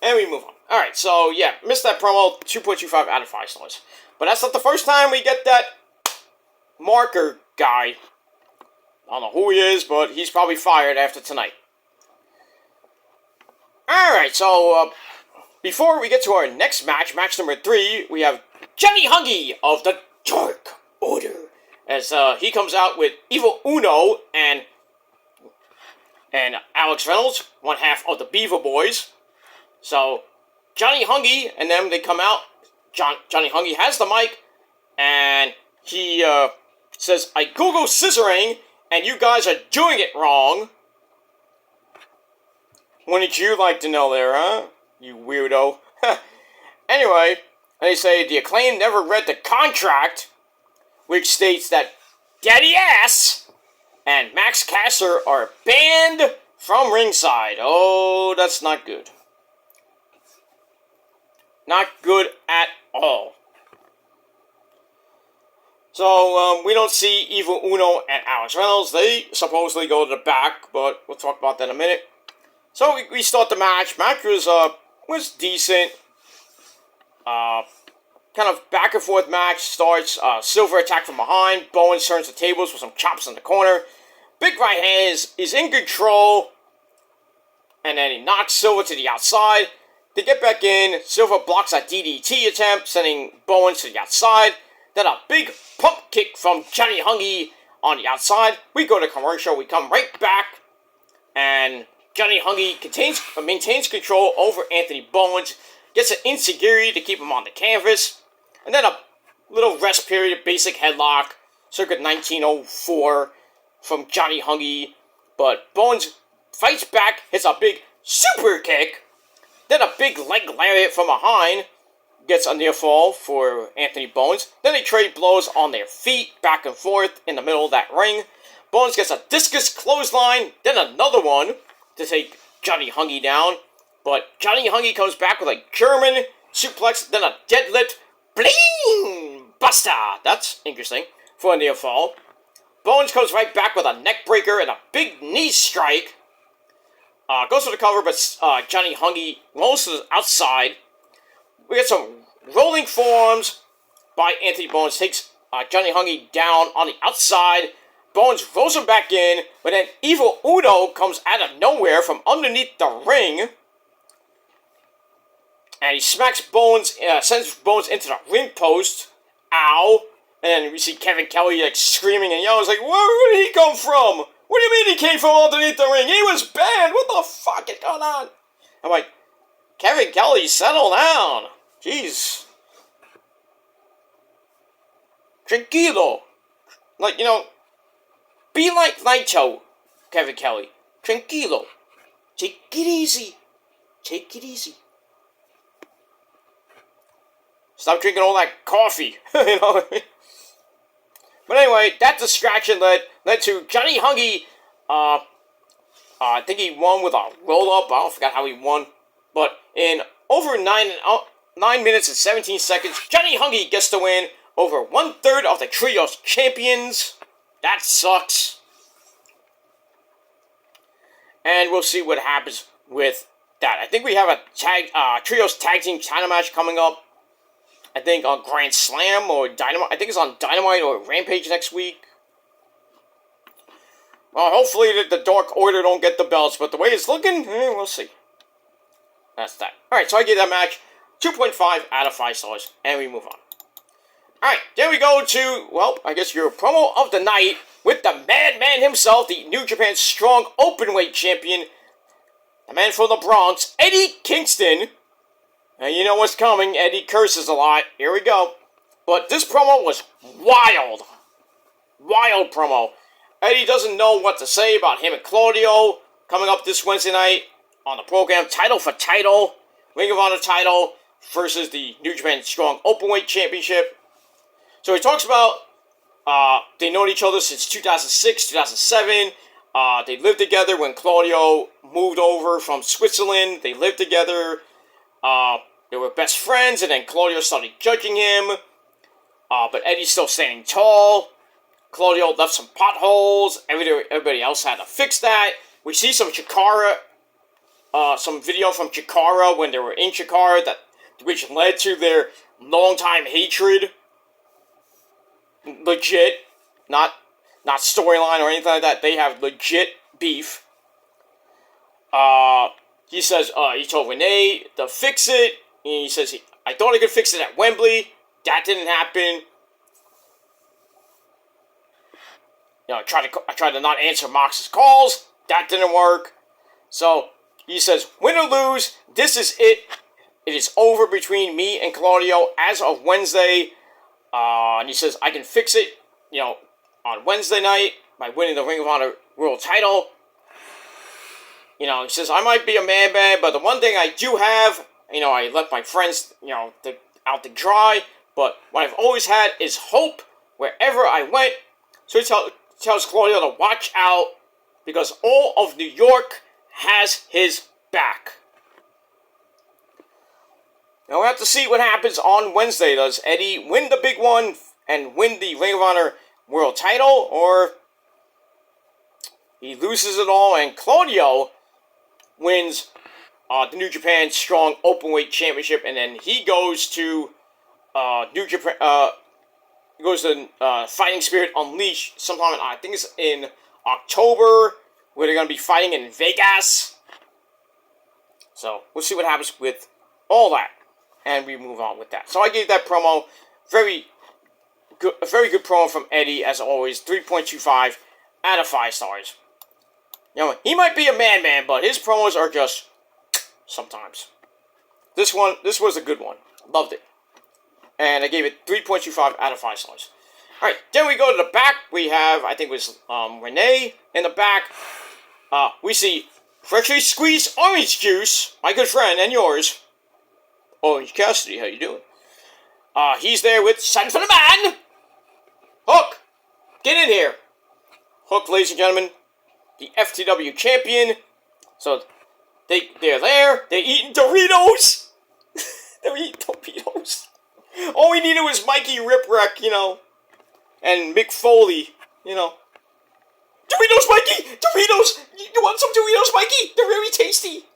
And we move on. Alright, so yeah, missed that promo, 2.25 out of 5 stars. But that's not the first time we get that marker guy. I don't know who he is, but he's probably fired after tonight. Alright, so before we get to our next match, match number 3, we have Johnny Hungy of the Dark Order. As he comes out with Evil Uno and Alex Reynolds, one half of the Beaver Boys. So, Johnny Hungy and them, they come out. Johnny Hungy has the mic, and he says, I go scissoring and you guys are doing it wrong. Wouldn't you like to know there, huh? You weirdo. Anyway, they say the Acclaim never read the contract, which states that Daddy Ass and Max Caster are banned from ringside. Oh, that's not good. Not good at all. So, we don't see Evil Uno and Alex Reynolds. They supposedly go to the back, but we'll talk about that in a minute. So, we start the match. Match was decent. Kind of back and forth match starts. Silver attack from behind. Bowens turns the tables with some chops in the corner. Big right hand is in control. And then he knocks Silver to the outside. They get back in. Silver blocks a DDT attempt, sending Bowens to the outside. Then a big pump kick from Johnny Hungy on the outside. We go to commercial. We come right back. And Johnny Hungy maintains control over Anthony Bowens. Gets an insecurity to keep him on the canvas. And then a little rest period, basic headlock, circa 1904 from Johnny Hungy. But Bowens fights back, hits a big super kick. Then a big leg lariat from behind. Gets a near fall for Anthony Bowens. Then they trade blows on their feet, back and forth in the middle of that ring. Bowens gets a discus clothesline, then another one to take Johnny Hungy down. But Johnny Hungy comes back with a German suplex, then a deadlift. Bling! Buster! That's interesting for a near fall. Bowens comes right back with a neck breaker and a big knee strike. Goes for the cover, but Johnny Hungy rolls to the outside. We get some rolling forearms by Anthony Bowens. Takes Johnny Hungy down on the outside. Bowens rolls him back in, but then Evil Uno comes out of nowhere from underneath the ring. And he smacks Bowens, sends Bowens into the ring post. Ow. And then we see Kevin Kelly like screaming and yelling. It's like, where did he come from? What do you mean he came from underneath the ring? He was banned. What the fuck is going on? I'm like, Kevin Kelly, settle down. Jeez. Tranquilo. Like, be like Naito, Kevin Kelly. Tranquilo. Take it easy. Take it easy. Stop drinking all that coffee. But anyway, that distraction led to Johnny Hungy. I think he won with a roll-up. I forgot how he won. But in over 9 minutes and 17 seconds, Johnny Hungy gets the win over 1/3 of the Trios champions. That sucks. And we'll see what happens with that. I think we have a Trios tag team title match coming up. I think on Grand Slam or Dynamite. I think it's on Dynamite or Rampage next week. Well, hopefully the Dark Order don't get the belts, but the way it's looking, we'll see. That's that. Alright, so I give that match 2.5 out of 5 stars, and we move on. Alright, then we go to, well, I guess your promo of the night with the Madman himself, the New Japan Strong Openweight Champion, the man from the Bronx, Eddie Kingston. And you know what's coming, Eddie curses a lot. Here we go. But this promo was wild. Wild promo. Eddie doesn't know what to say about him and Claudio coming up this Wednesday night on the program. Title for title. Ring of Honor title versus the New Japan Strong Openweight Championship. So he talks about they known each other since 2006, 2007. They lived together when Claudio moved over from Switzerland. They lived together. They were best friends, and then Claudio started judging him. But Eddie's still standing tall. Claudio left some potholes. Everybody else had to fix that. We see some Chikara, some video from Chikara when they were in Chikara, which led to their longtime hatred. Legit, not storyline or anything like that. They have legit beef. He says he told Renee to fix it. And he says I thought I could fix it at Wembley. That didn't happen. I tried to not answer Mox's calls. That didn't work. So he says, win or lose, this is it. It is over between me and Claudio as of Wednesday. And he says I can fix it. On Wednesday night. by winning the Ring of Honor World Title. You know, he says, I might be a man, but the one thing I do have, you know, I left my friends, you know, out to dry, but what I've always had is hope wherever I went. So he tells Colonial to watch out, because all of New York has his back. Now we have to see what happens on Wednesday. Does Eddie win the big one and win the Ring of Honor World Title, or he loses it all and Colonial wins the New Japan Strong Openweight Championship, and then he goes to New Japan. He goes to Fighting Spirit Unleashed sometime. I think it's in October, where they're going to be fighting in Vegas. So we'll see what happens with all that, and we move on with that. So I gave that promo very good, a very good promo from Eddie as always. 3.25 out of 5 stars. You know, he might be a man, but his promos are just sometimes. This was a good one. Loved it. And I gave it 3.25 out of 5 stars. Alright, then we go to the back. We have, I think it was Renee in the back. We see freshly squeezed orange juice, my good friend and yours, Orange Cassidy. How you doing? He's there with Son for the Man, Hook. Get in here. Hook, ladies and gentlemen, the FTW champion. So they're there. They're eating Doritos. They're eating Doritos. All we needed was Mikey Ripwreck, you know, and Mick Foley, you know. Doritos, Mikey! Doritos! You want some Doritos, Mikey? They're very tasty.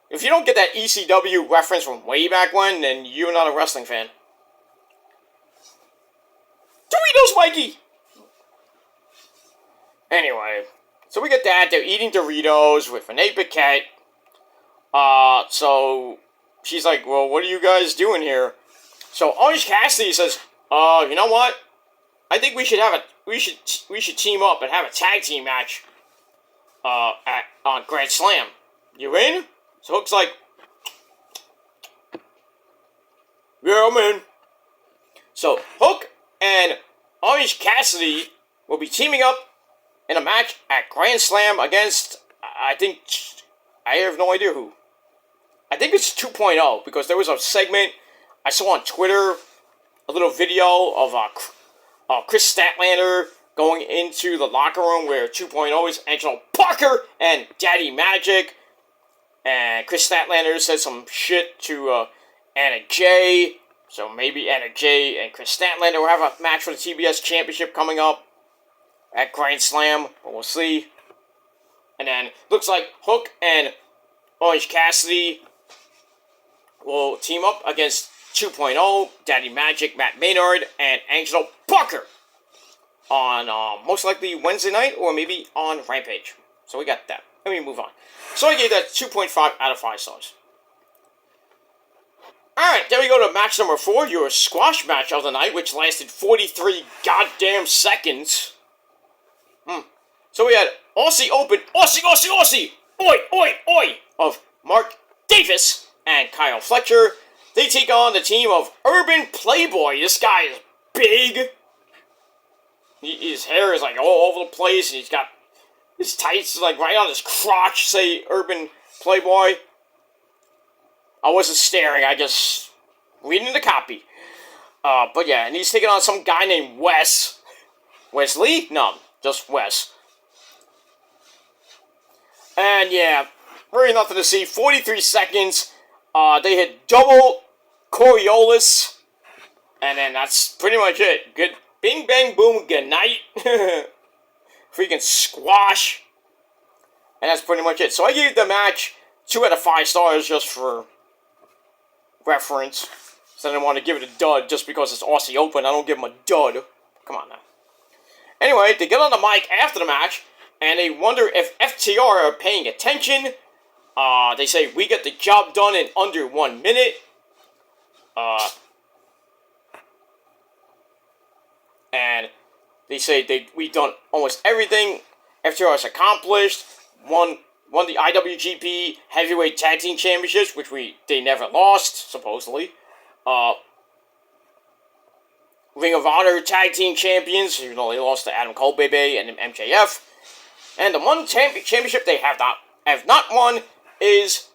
If you don't get that ECW reference from way back when, then you're not a wrestling fan. Doritos, Mikey! Anyway, so we get that. They're eating Doritos with Renee Paquette. So she's like, well, what are you guys doing here? So Orange Cassidy says, you know what? I think we should team up and have a tag team match on Grand Slam. You in? So Hook's like, yeah, I'm in. So Hook and Orange Cassidy will be teaming up in a match at Grand Slam against, I have no idea who. I think it's 2.0, because there was a segment I saw on Twitter, a little video of Chris Statlander going into the locker room where 2.0 is Angelo Parker and Daddy Magic. And Chris Statlander said some shit to Anna Jay. So maybe Anna Jay and Chris Statlander will have a match for the TBS Championship coming up at Grand Slam. But we'll see. And then looks like Hook and Orange Cassidy will team up against 2.0, Daddy Magic, Matt Maynard, and Angelo Parker on most likely Wednesday night or maybe on Rampage. So we got that. Let me move on. So I gave that 2.5 out of 5 stars. Alright, then we go to match number 4, your squash match of the night, which lasted 43 goddamn seconds. So we had Aussie Open, Aussie, oi, oi, oi, of Mark Davis and Kyle Fletcher. They take on the team of Urban Playboy. This guy is big. His hair is like all over the place, and he's got his tights like right on his crotch, say Urban Playboy. I wasn't staring, I just reading the copy. But yeah, and he's taking on some guy named Wes. Wesley? No, just Wes. And yeah, really nothing to see. 43 seconds. They hit double Coriolis. And then that's pretty much it. Good. Bing, bang, boom, good night. Freaking squash. And that's pretty much it. So I gave the match 2 out of 5 stars just for reference. So I didn't want to give it a dud just because it's Aussie Open. I don't give them a dud. Come on now. Anyway, they get on the mic after the match, and they wonder if FTR are paying attention. They say, we get the job done in under 1 minute. And they say we've done almost everything FTR has accomplished. Won the IWGP Heavyweight Tag Team Championships, which they never lost, supposedly. Ring of Honor Tag Team Champions, even though they lost to Adam Cole, Baby, and MJF. And the one championship they have not won is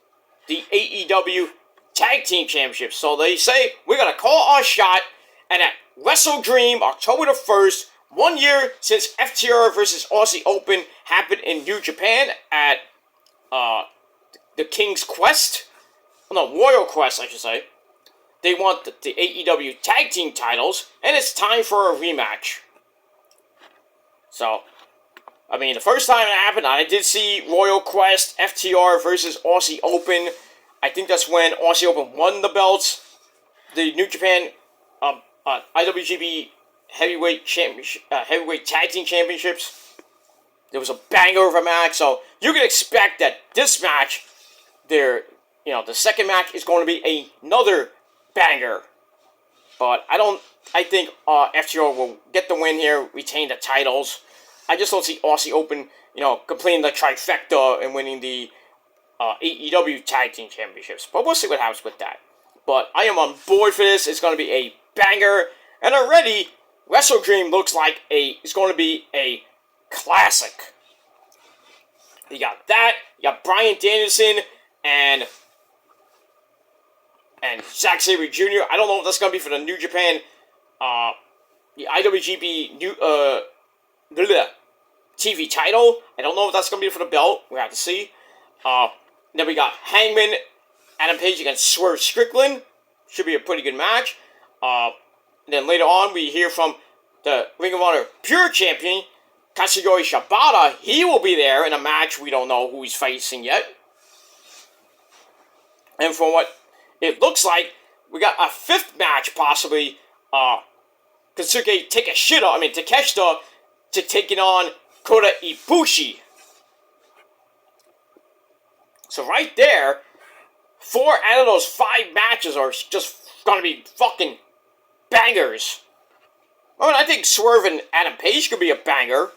the AEW Tag Team Championship. So they say, we're going to call our shot, and at Wrestle Dream, October the 1st, 1 year since FTR versus Aussie Open happened in New Japan at the King's Quest. No, Royal Quest, I should say. They want the AEW Tag Team titles, and it's time for a rematch. So, I mean, the first time it happened, I did see Royal Quest, FTR versus Aussie Open. I think that's when Aussie Open won the belts. The New Japan IWGP Heavyweight Tag Team Championships. There was a banger of a match, so you can expect that this match, the second match is going to be another banger. But I think FTR will get the win here, retain the titles. I just don't see Aussie Open, completing the trifecta and winning the AEW Tag Team Championships. But we'll see what happens with that. But I am on board for this. It's going to be a banger. And already, Wrestle Dream looks like it's going to be a classic. You got that. You got Bryan Danielson and Zack Sabre Jr. I don't know if that's going to be for the New Japan, the IWGP TV title. I don't know if that's going to be for the belt. We have to see. Then we got Hangman, Adam Page against Swerve Strickland. Should be a pretty good match. Then later on, we hear from the Ring of Honor Pure Champion, Katsuyori Shibata. He will be there in a match. We don't know who he's facing yet. And from what it looks like, we got a fifth match, possibly. Takeshita taking on Kota Ibushi. So right there, 4 out of those 5 matches are just going to be fucking bangers. I mean, I think Swerve and Adam Page could be a banger,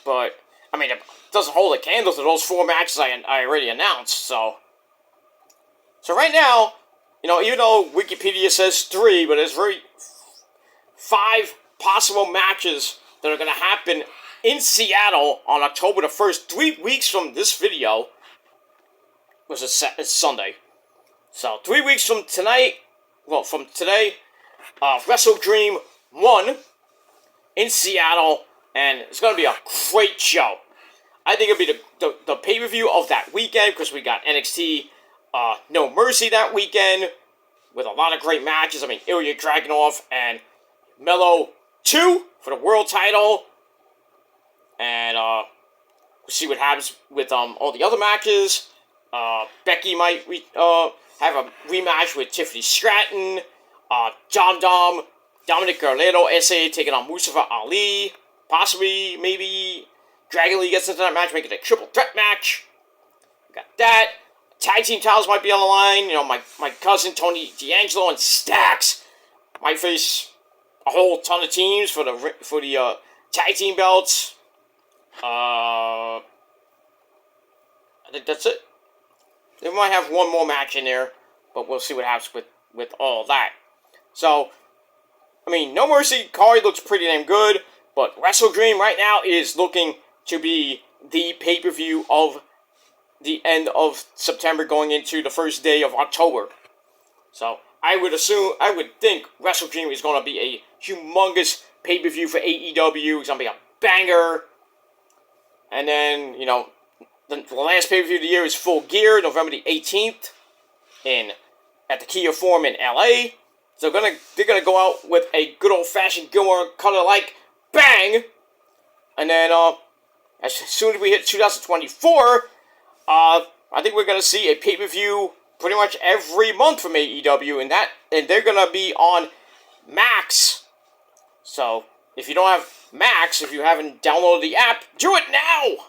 but, I mean, it doesn't hold a candle to those 4 matches I already announced, so right now, even though Wikipedia says 3, but there's 5 possible matches that are going to happen in Seattle on October the 1st, 3 weeks from this video. It's Sunday. So, 3 weeks from tonight, from today, Wrestle Dream 1 in Seattle, and it's going to be a great show. I think it'll be the pay-per-view of that weekend, because we got NXT No Mercy that weekend, with a lot of great matches. I mean, Ilya Dragunov and Melo 2 for the world title, and we'll see what happens with all the other matches. Becky might have a rematch with Tiffany Stratton. Dominic Garletto, SA taking on Mustafa Ali. Possibly, maybe Dragon Lee gets into that match, making it a triple threat match. Got that. Tag team titles might be on the line. My cousin Tony D'Angelo and Stax might face a whole ton of teams for the tag team belts. I think that's it. They might have one more match in there, but we'll see what happens with all that. So, I mean, No Mercy card looks pretty damn good, but Wrestle Dream right now is looking to be the pay-per-view of the end of September going into the first day of October. So, I would think Wrestle Dream is going to be a humongous pay-per-view for AEW. It's going to be a banger. And then, the last pay-per-view of the year is Full Gear, November the 18th, at the Kia Forum in LA. So they're gonna go out with a good old-fashioned Gilmore Color-like bang. And then as soon as we hit 2024, I think we're gonna see a pay-per-view pretty much every month from AEW, and they're gonna be on Max. So if you don't have Max, if you haven't downloaded the app, do it now.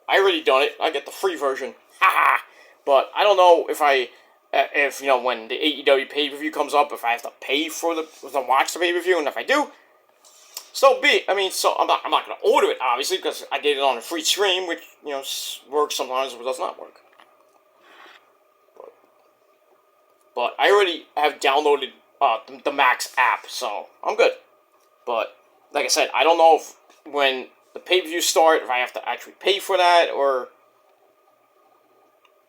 I already done it. I get the free version. Haha. But I don't know if when the AEW pay-per-view comes up, if I have to pay to watch the pay-per-view, and if I do, so be it. I mean, so I'm not going to order it, obviously, because I get it on a free stream, which, works sometimes, but does not work. But I already have downloaded the Max app, so I'm good. But like I said, I don't know if when the pay-per-views start, if I have to actually pay for that, or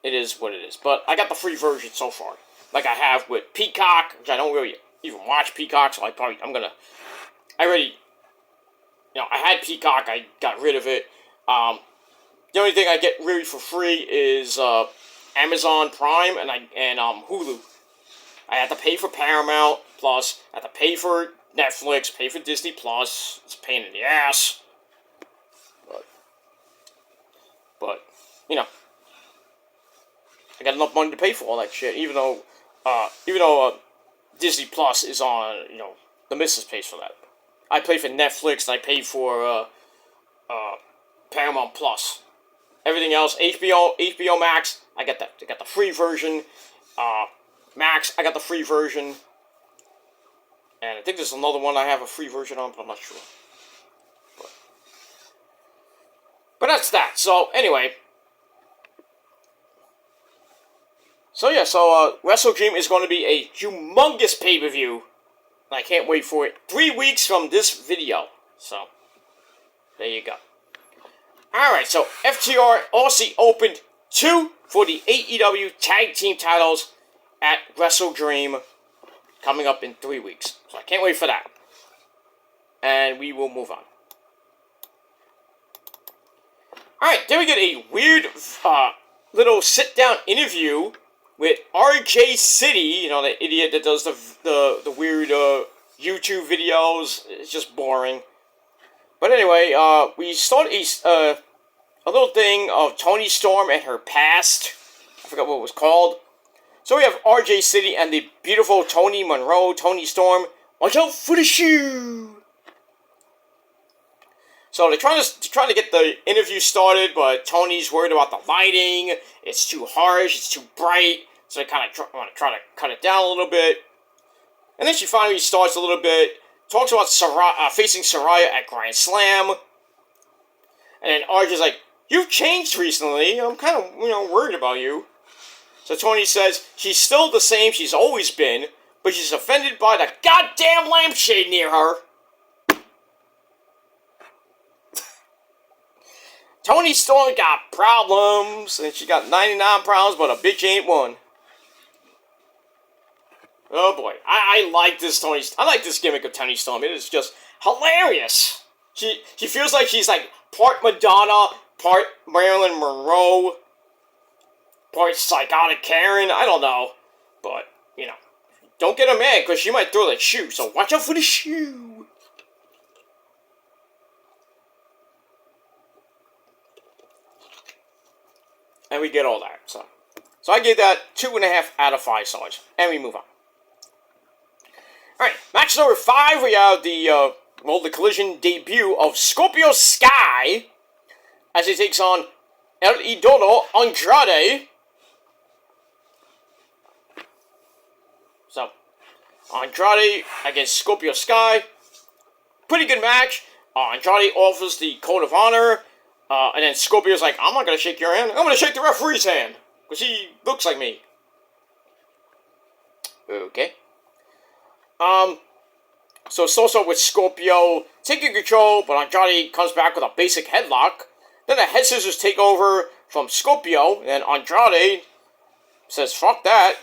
it is what it is. But I got the free version so far, like I have with Peacock, which I don't really even watch Peacock, so I already, I had Peacock, I got rid of it. The only thing I get really for free is Amazon Prime and Hulu. I have to pay for Paramount Plus. I have to pay for Netflix, pay for Disney Plus. It's a pain in the ass. But I got enough money to pay for all that shit. Even though Disney Plus is on, the missus pays for that. I pay for Netflix and I pay for Paramount Plus. Everything else, HBO Max, I got the free version. Max, I got the free version. And I think there's another one I have a free version on, but I'm not sure. But that's that. So, anyway. So Wrestle Dream is going to be a humongous pay-per-view. And I can't wait for it. 3 weeks from this video. So, there you go. Alright, so FTR Aussie opened 2 for the AEW Tag Team titles at Wrestle Dream coming up in 3 weeks. So I can't wait for that. And we will move on. Alright, then we get a weird little sit-down interview with RJ City, the idiot that does the weird YouTube videos. It's just boring. But anyway, we start a little thing of Toni Storm and her past. I forgot what it was called. So we have RJ City and the beautiful Toni Monroe, Toni Storm. Watch out for the shoe! So they're trying to get the interview started, but Tony's worried about the lighting. It's too harsh, it's too bright. So they kind of want to try to cut it down a little bit. And then she finally starts a little bit. Talks about facing Saraya at Grand Slam. And then RJ's like, "You've changed recently. I'm kind of, worried about you." So Toni says she's still the same she's always been, but she's offended by the goddamn lampshade near her. Toni Storm got problems, and she got 99 problems, but a bitch ain't one. Oh boy, I like this I like this gimmick of Toni Storm. It is just hilarious. She feels like she's like part Madonna, part Marilyn Monroe, part psychotic Karen. I don't know, but don't get her mad because she might throw that shoe. So watch out for the shoe. And we get all that. So I give that 2.5 out of 5 stars, and we move on. Alright, match number 5, we have the Collision debut of Scorpio Sky as he takes on El Idolo Andrade. So, Andrade against Scorpio Sky. Pretty good match. Andrade offers the Code of Honor, and then Scorpio's like, "I'm not going to shake your hand, I'm going to shake the referee's hand, because he looks like me." Okay. So it starts off with Scorpio taking control, but Andrade comes back with a basic headlock. Then the head scissors take over from Scorpio, and Andrade says, "Fuck that."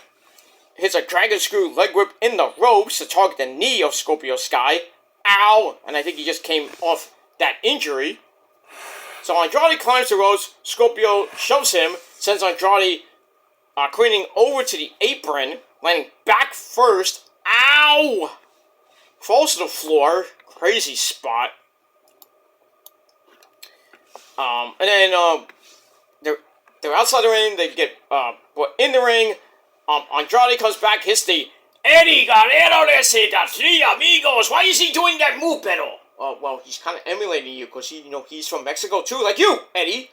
Hits a dragon screw leg whip in the ropes to target the knee of Scorpio Sky. Ow! And I think he just came off that injury. So Andrade climbs the ropes, Scorpio shoves him, sends Andrade careening over to the apron, landing back first. Ow! Falls to the floor. Crazy spot. And then they're outside the ring. They get in the ring. Andrade comes back, hits the Eddie Guerrero de Three Amigos. Why is he doing that move, Pedro? Well, he's kind of emulating you because he's from Mexico too, like you, Eddie.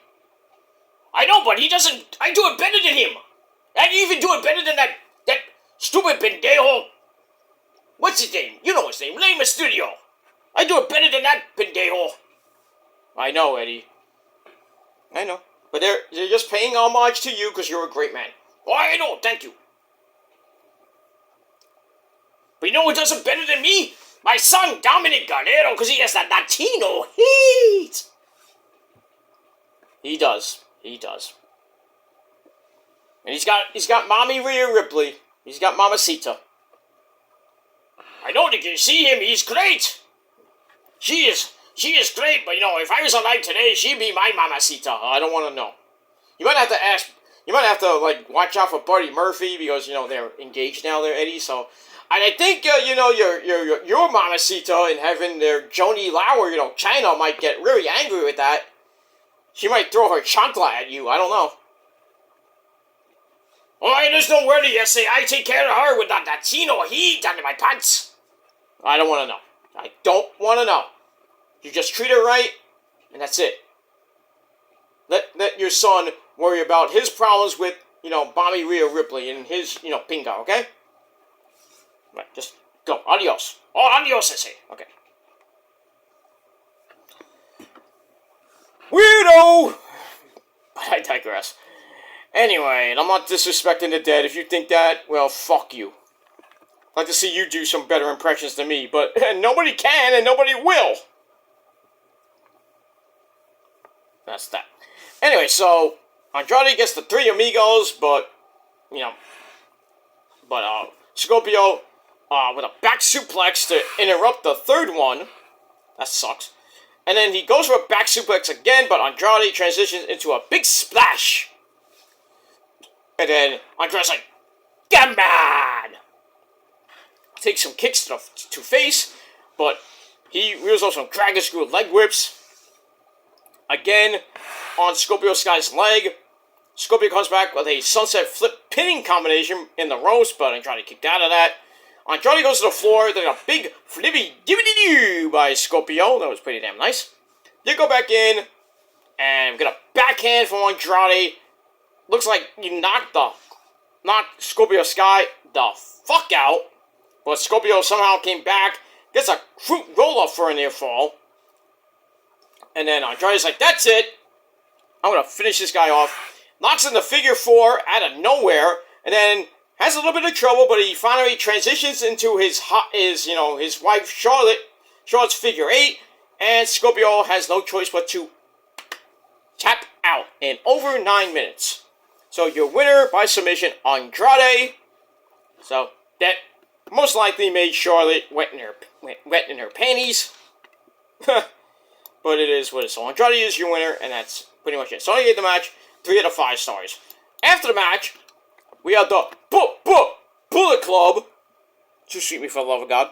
I know, but he doesn't. I do it better than him. I even do it better than that stupid pendejo. What's his name? You know his name. Rey Mysterio. I do it better than that pendejo. I know, Eddie. I know. But they're just paying homage to you because you're a great man. Oh, I know. Thank you. But you know who does it better than me? My son, Dominic Guerrero, because he has that Latino heat. He does. He does. And he's got Mommy Rhea Ripley. He's got Mamacita. I know that you see him. He's great. She is great. But you know, if I was alive today, she'd be my Mamacita. I don't want to know. You might have to ask. You might have to like watch out for Buddy Murphy because you know they're engaged now. They're Eddie. So, and I think you know your Mamacita in heaven, their Joni Lauer, you know, China might get really angry with that. She might throw her chancla at you. I don't know. Oh, there's no worry, Jesse. I take care of her with that Latino heat under my pants. I don't want to know. I don't want to know. You just treat her right, and that's it. Let your son worry about his problems with, you know, Mommy Rhea Ripley and his, you know, pinga, okay? Right, just go. Adios. Oh, adios, Jesse. Okay. Weirdo! But I digress. Anyway, and I'm not disrespecting the dead. If you think that, well, fuck you. I'd like to see you do some better impressions than me, but nobody can and nobody will. That's that. Anyway, so Andrade gets the 3 amigos, but, you know, Scorpio with a back suplex to interrupt the 3rd one. That sucks. And then he goes for a back suplex again, but Andrade transitions into a big splash. And then Andrade's like, come on! Takes some kicks to face, but he wheels off some dragon screw leg whips. Again, on Scorpio Sky's leg. Scorpio comes back with a sunset flip pinning combination in the ropes, but Andrade kicked out of that. Andrade goes to the floor, then a big flippy dibbity-doo by Scorpio. That was pretty damn nice. They go back in, and we get a backhand from Andrade. Looks like you knocked Scorpio Sky the fuck out. But Scorpio somehow came back, gets a fruit roll-up for a near fall. And then Andrade's like, that's it. I'm going to finish this guy off. Knocks in the figure 4 out of nowhere. And then has a little bit of trouble, but he finally transitions into his wife Charlotte. Charlotte's figure 8. And Scorpio has no choice but to tap out in over 9 minutes. So your winner by submission, Andrade. So that most likely made Charlotte wet in her panties. But it is what it is. So Andrade is your winner, and that's pretty much it. So I gave the match 3 out of 5 stars. After the match, we have the Bullet Club. Too sweet me for the love of God.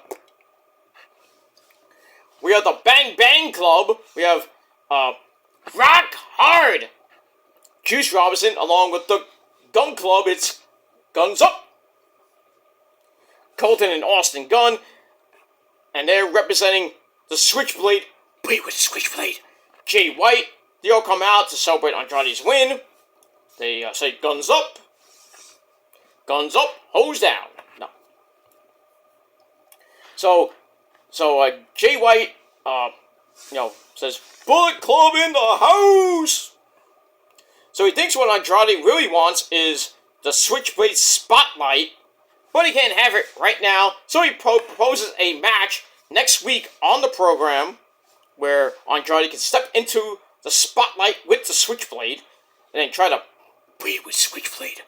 We have the Bang Bang Club. We have Rock Hard. Juice Robinson, along with the Gun Club. It's Guns Up. Colton and Austin Gunn. And they're representing the Switchblade. Wait, with the Switchblade. Jay White. They all come out to celebrate Andrade's win. They say Guns Up. Guns Up, hose down. No. So Jay White, says, Bullet Club in the house! So he thinks what Andrade really wants is the Switchblade Spotlight, but he can't have it right now, so he proposes a match next week on the program where Andrade can step into the spotlight with the Switchblade and then try to breed with Switchblade.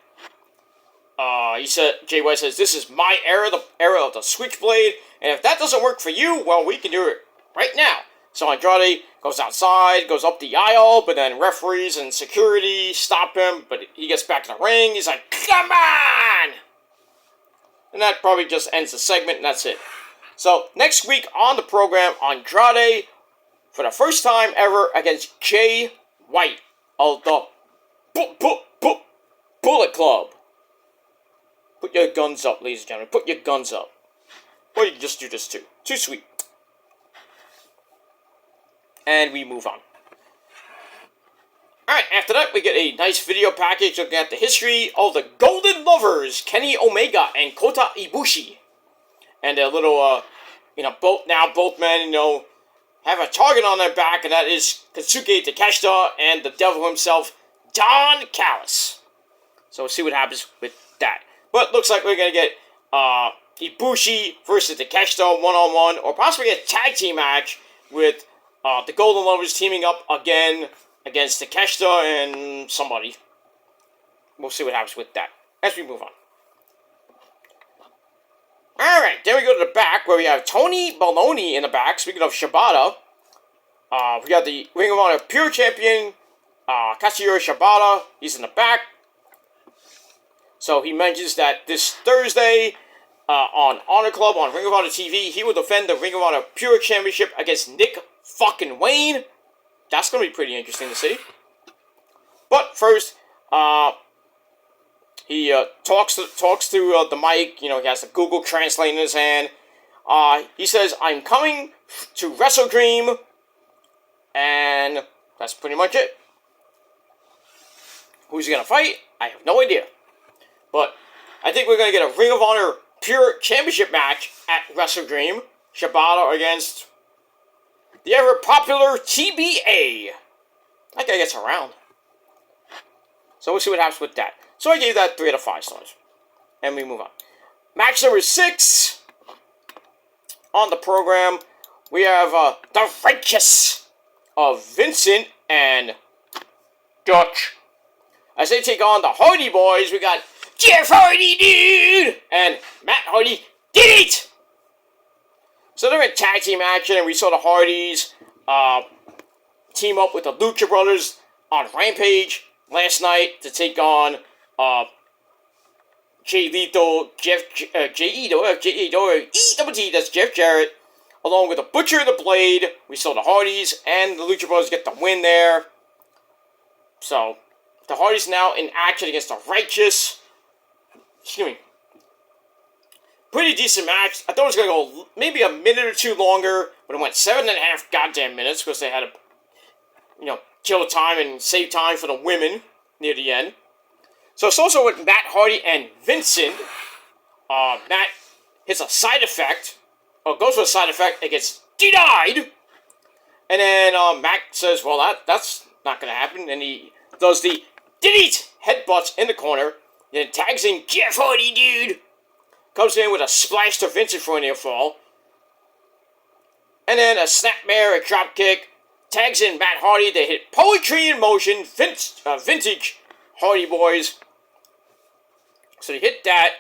Jay White says, this is my era, the era of the Switchblade, and if that doesn't work for you, well, we can do it right now. So Andrade goes outside, goes up the aisle, but then referees and security stop him, but he gets back in the ring, he's like, come on! And that probably just ends the segment, and that's it. So, next week on the program, Andrade, for the first time ever, against Jay White of the Bullet Club. Put your guns up, ladies and gentlemen. Put your guns up. Or you can just do this too. Too sweet. And we move on. Alright, after that, we get a nice video package looking at the history of the Golden Lovers, Kenny Omega and Kota Ibushi. And their little, both men, have a target on their back, and that is Kensuke Takeshita and the devil himself, Don Callis. So we'll see what happens with that. But looks like we're going to get Ibushi versus Takeshita one-on-one, or possibly a tag team match with the Golden Lovers teaming up again against Takeshita and somebody. We'll see what happens with that as we move on. Alright, then we go to the back where we have Tony Baloney in the back. Speaking of Shibata, we got the Ring of Honor Pure Champion, Katsuyori Shibata. He's in the back. So he mentions that this Thursday on Honor Club on Ring of Honor TV, he will defend the Ring of Honor Pure Championship against Nick fucking Wayne. That's going to be pretty interesting to see. But first, he talks to the mic. You know, he has the Google Translate in his hand. He says, "I'm coming to Wrestle Dream," and that's pretty much it. Who's he gonna fight? I have no idea. But I think we're gonna get a Ring of Honor Pure Championship match at Wrestle Dream. Shibata against the ever popular TBA. That guy gets around. So we'll see what happens with that. So I gave that 3 out of 5 stars. And we move on. Match number 6 on the program. We have the Righteous of Vincent and Dutch. As they take on the Hardy Boys, we got Jeff Hardy, dude! And Matt Hardy did it! So they're in tag team action, and we saw the Hardys team up with the Lucha Brothers on Rampage last night to take on Jay Lethal, that's Jeff Jarrett, along with the Butcher and the Blade. We saw the Hardys and the Lucha Brothers get the win there. So, the Hardys now in action against the Righteous. Excuse me. Pretty decent match. I thought it was going to go maybe a minute or two longer, but it went 7.5 goddamn minutes because they had to, kill the time and save time for the women near the end. So it's also with Matt Hardy and Vincent. Matt hits a side effect, or goes for a side effect, it gets denied. And then Matt says, well, that's not going to happen. And he does the delete headbutts in the corner. Then tags in Jeff Hardy, dude. Comes in with a splash to Vincent for a near fall. And then a snapmare, a drop kick. Tags in Matt Hardy. They hit Poetry in Motion. Vintage Hardy Boys. So they hit that.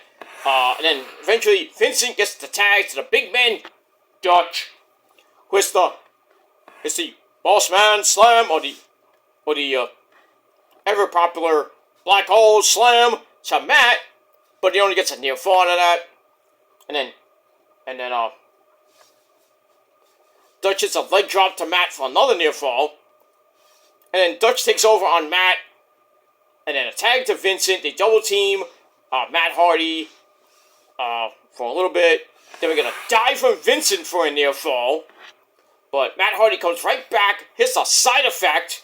And then eventually Vincent gets the tag to the big man Dutch. It's the Boss Man Slam or the ever popular Black Hole Slam to Matt, but he only gets a near fall out of that. And then Dutch hits a leg drop to Matt for another near fall. And then Dutch takes over on Matt. And then a tag to Vincent. They double team Matt Hardy for a little bit. Then we're going to dive from Vincent for a near fall. But Matt Hardy comes right back, hits a side effect,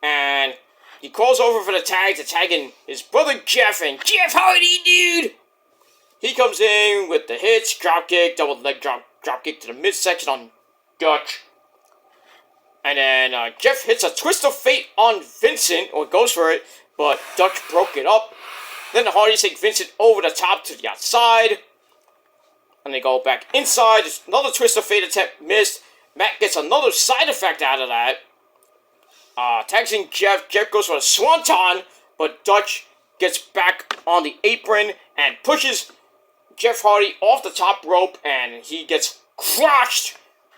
and he calls over for the tag to tag in his brother Jeff, and Jeff Hardy, dude! He comes in with the hits, drop kick, double leg drop kick to the midsection on Dutch. And then Jeff hits a twist of fate on Vincent, or goes for it, but Dutch broke it up. Then the Hardys take Vincent over the top to the outside. And they go back inside. Another twist of fate attempt missed. Matt gets another side effect out of that. Tags in Jeff. Jeff goes for a swanton, but Dutch gets back on the apron and pushes Jeff Hardy off the top rope, and he gets crushed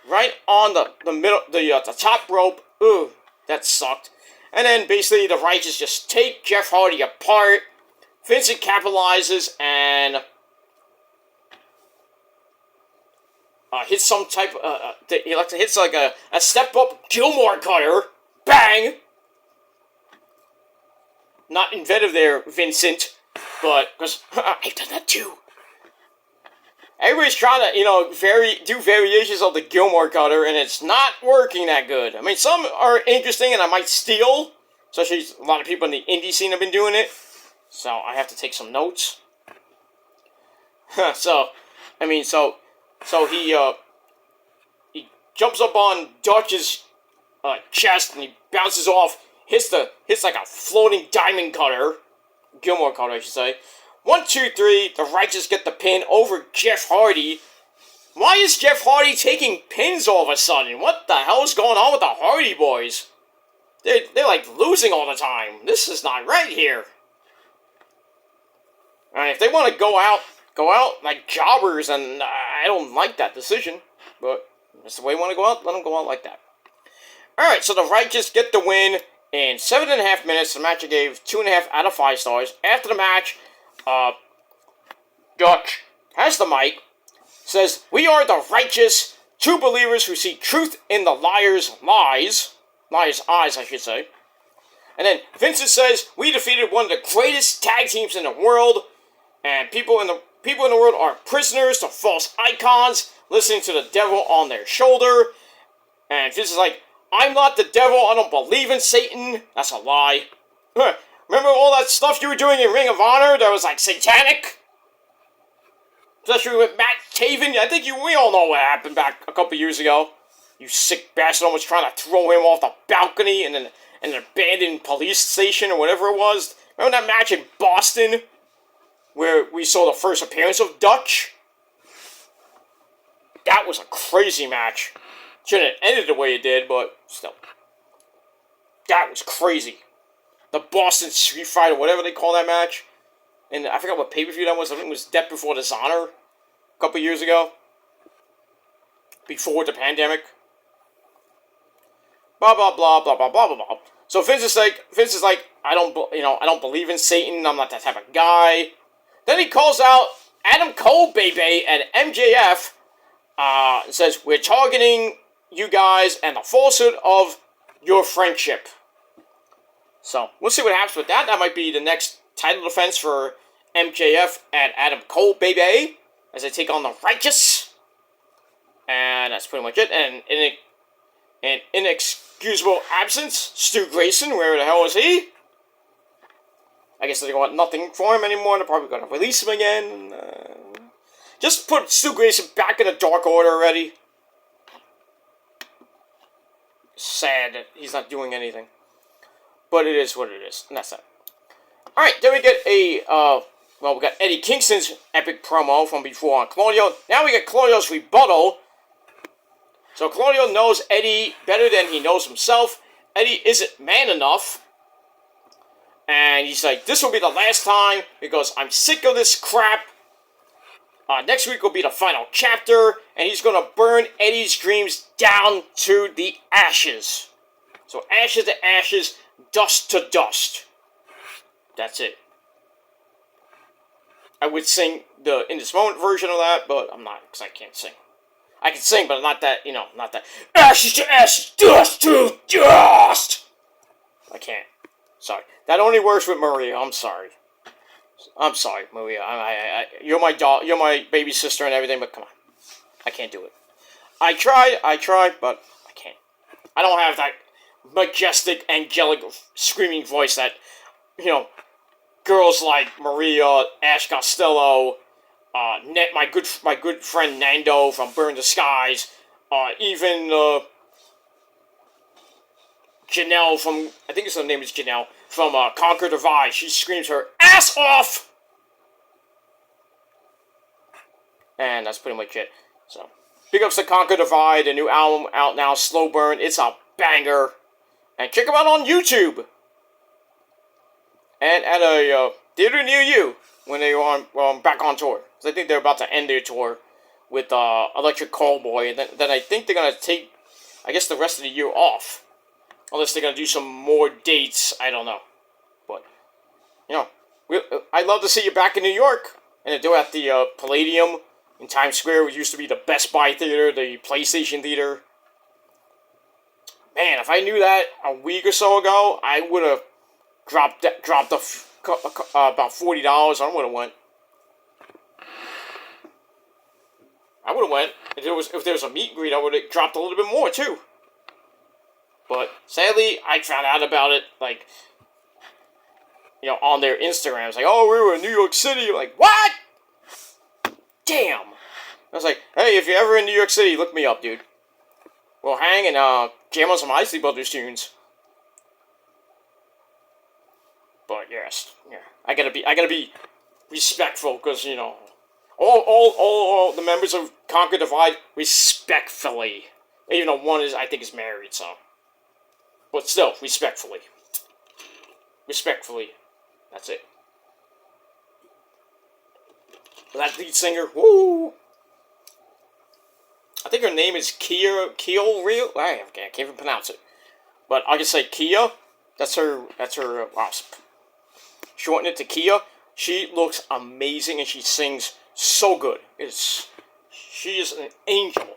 right on the middle, the top rope. Ooh, that sucked. And then basically the Righteous just take Jeff Hardy apart. Vincent capitalizes and hits some type of, he hits like a step up Gilmore cutter. Bang! Not inventive there, Vincent, but, because I've done that too. Everybody's trying to, do variations of the Gilmore cutter, and it's not working that good. I mean, some are interesting, and I might steal, especially a lot of people in the indie scene have been doing it, so I have to take some notes. So he jumps up on Dutch's chest, and he bounces off, hits like a floating diamond cutter, Gilmore cutter, I should say. 1, 2, 3. The Righteous get the pin over Jeff Hardy. Why is Jeff Hardy taking pins all of a sudden? What the hell is going on with the Hardy Boys? They're like losing all the time. This is not right here. Alright, if they want to go out like jobbers, and I don't like that decision. But that's the way you want to go out, let them go out like that. Alright, so the Righteous get the win in 7.5 minutes. The match I gave 2.5 out of 5 stars. After the match, Dutch has the mic, says, "We are the Righteous, true believers who see truth in the liar's lies." Liar's eyes, I should say. And then Vincent says, "We defeated one of the greatest tag teams in the world, and people in the world are prisoners to false icons, listening to the devil on their shoulder." And Vince is like, "I'm not the devil, I don't believe in Satan." That's a lie. Remember all that stuff you were doing in Ring of Honor that was like satanic? Especially with Matt Taven. I think we all know what happened back a couple years ago. You sick bastard almost trying to throw him off the balcony in an abandoned police station or whatever it was. Remember that match in Boston where we saw the first appearance of Dutch? That was a crazy match. Shouldn't have ended the way it did, but still. That was crazy. The Boston Street Fight, or whatever they call that match. And I forgot what pay-per-view that was. I think it was Death Before Dishonor a couple years ago. Before the pandemic. Blah, blah, blah, blah, blah, blah, blah, blah. So Vince is like, I don't believe in Satan. I'm not that type of guy. Then he calls out Adam Cole, baby, and MJF. And says, "We're targeting you guys and the falsehood of your friendship." So, we'll see what happens with that. That might be the next title defense for MJF and Adam Cole, baby, as they take on the Righteous. And that's pretty much it. And in an inexcusable absence, Stu Grayson, where the hell is he? I guess they want nothing for him anymore. They're probably going to release him again. Just put Stu Grayson back in the Dark Order already. Sad that he's not doing anything. But it is what it is. And that's that. Alright, then we get we got Eddie Kingston's epic promo from before on Colonial. Now we get Colonial's rebuttal. So Colonial knows Eddie better than he knows himself. Eddie isn't man enough. And he's like, "This will be the last time because I'm sick of this crap. Next week will be the final chapter, and he's going to burn Eddie's dreams down to the ashes." So ashes to ashes, dust to dust. That's it. I would sing the In This Moment version of that, but I'm not, because I can't sing. I can sing, but not that, not that ashes to ashes, dust to dust. I can't. Sorry. That only works with Maria. I'm sorry. I'm sorry, Maria. You're my doll. You're my baby sister and everything, but come on. I can't do it. I tried, but I can't. I don't have that majestic, angelic, screaming voice that, girls like Maria, Ash Costello, my good friend Nando from Burn the Skies, even Janelle from, I think her name is Janelle, from Conquer Divide. She screams her ass off! And that's pretty much it. So, big ups to Conquer Divide, a new album out now, Slow Burn. It's a banger. And check them out on YouTube. And at a theater near you when they are back on tour. Because I think they're about to end their tour with Electric Callboy. And then I think they're going to take, I guess, the rest of the year off. Unless they're going to do some more dates. I don't know. But, I'd love to see you back in New York. And they're at the Palladium in Times Square, which used to be the Best Buy Theater, the PlayStation Theater. Man, if I knew that a week or so ago, I would have dropped about $40. I would have went. If there was a meet and greet, I would have dropped a little bit more too. But sadly, I found out about it on their Instagram. It's like, "Oh, we were in New York City." I'm like, what? Damn. I was like, "Hey, if you're ever in New York City, look me up, dude. We'll hang and jam on some Isley Brothers tunes." But yes, yeah, I gotta be respectful, because, you know, all the members of Conquer Divide, respectfully. Even though one I think is married, so. But still, respectfully. Respectfully. That's it. That lead singer, woo! I think her name is Keo Real. I can't even pronounce it. But I can say Kia. That's her, shorten it to Kia. She looks amazing and she sings so good. She is an angel.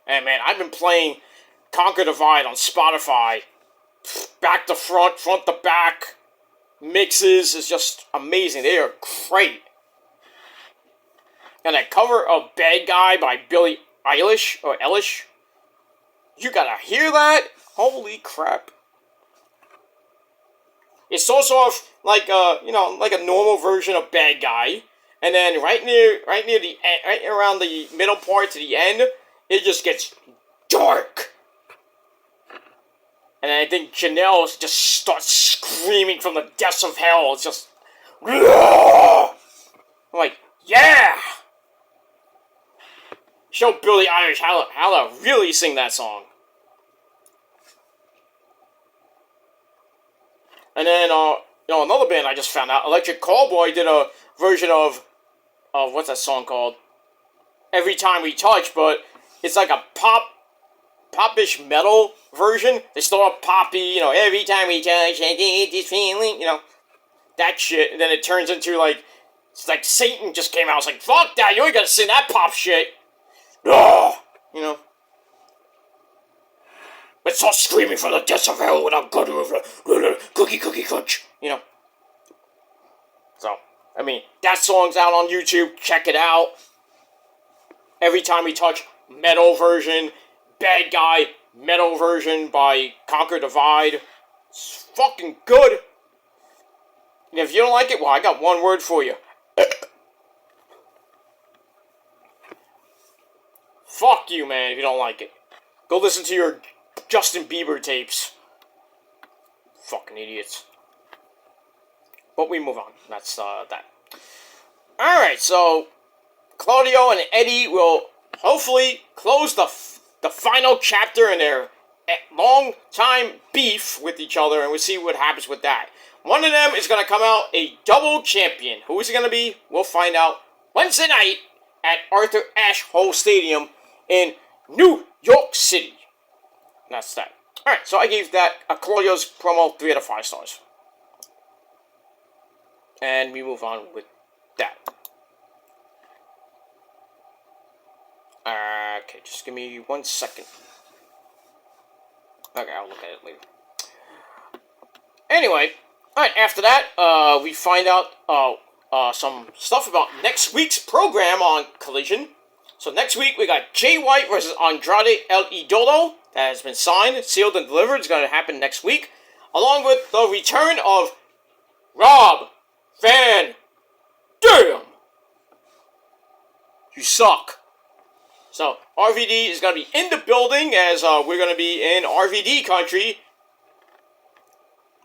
And man, I've been playing Conquer Divide on Spotify. Back to front, front to back. Mixes is just amazing. They are great. And that cover of Bad Guy by Billie Eilish, or Eilish. You gotta hear that? Holy crap. It starts off like like a normal version of Bad Guy. And then right near the end, right around the middle part to the end, it just gets dark. And I think Janelle just starts screaming from the depths of hell. It's just, I'm like, yeah! Show Billie Eilish how to really sing that song. And then, another band I just found out, Electric Callboy, did a version of what's that song called? Every Time We Touch, but it's like a popish metal version. They start off poppy, every time we touch, I get this feeling, that shit. And then it turns into it's like Satan just came out. It's like, fuck that, you ain't gotta sing that pop shit. Ugh, Let's start screaming from the depths of hell without gutter of cookie crunch, So, I mean, that song's out on YouTube. Check it out. Every Time We Touch, metal version. Bad Guy, metal version by Conquer Divide. It's fucking good. And if you don't like it, well, I got one word for you. Fuck you, man, if you don't like it. Go listen to your Justin Bieber tapes. Fucking idiots. But we move on. That's, that. Alright, so Claudio and Eddie will hopefully close the final chapter in their long time beef with each other, and we'll see what happens with that. One of them is going to come out a double champion. Who is it going to be? We'll find out Wednesday night at Arthur Ashe Hall Stadium in New York City. And that's that. Alright, so I gave that Claudio's promo 3 out of 5 stars. And we move on with that. Okay, just give me 1 second. Okay, I'll look at it later. Anyway, alright, after that, we find out some stuff about next week's program on Collision. So next week, we got Jay White versus Andrade El Idolo. That has been signed, sealed, and delivered. It's going to happen next week. Along with the return of Rob Van Dam. You suck. So, RVD is going to be in the building as we're going to be in RVD country,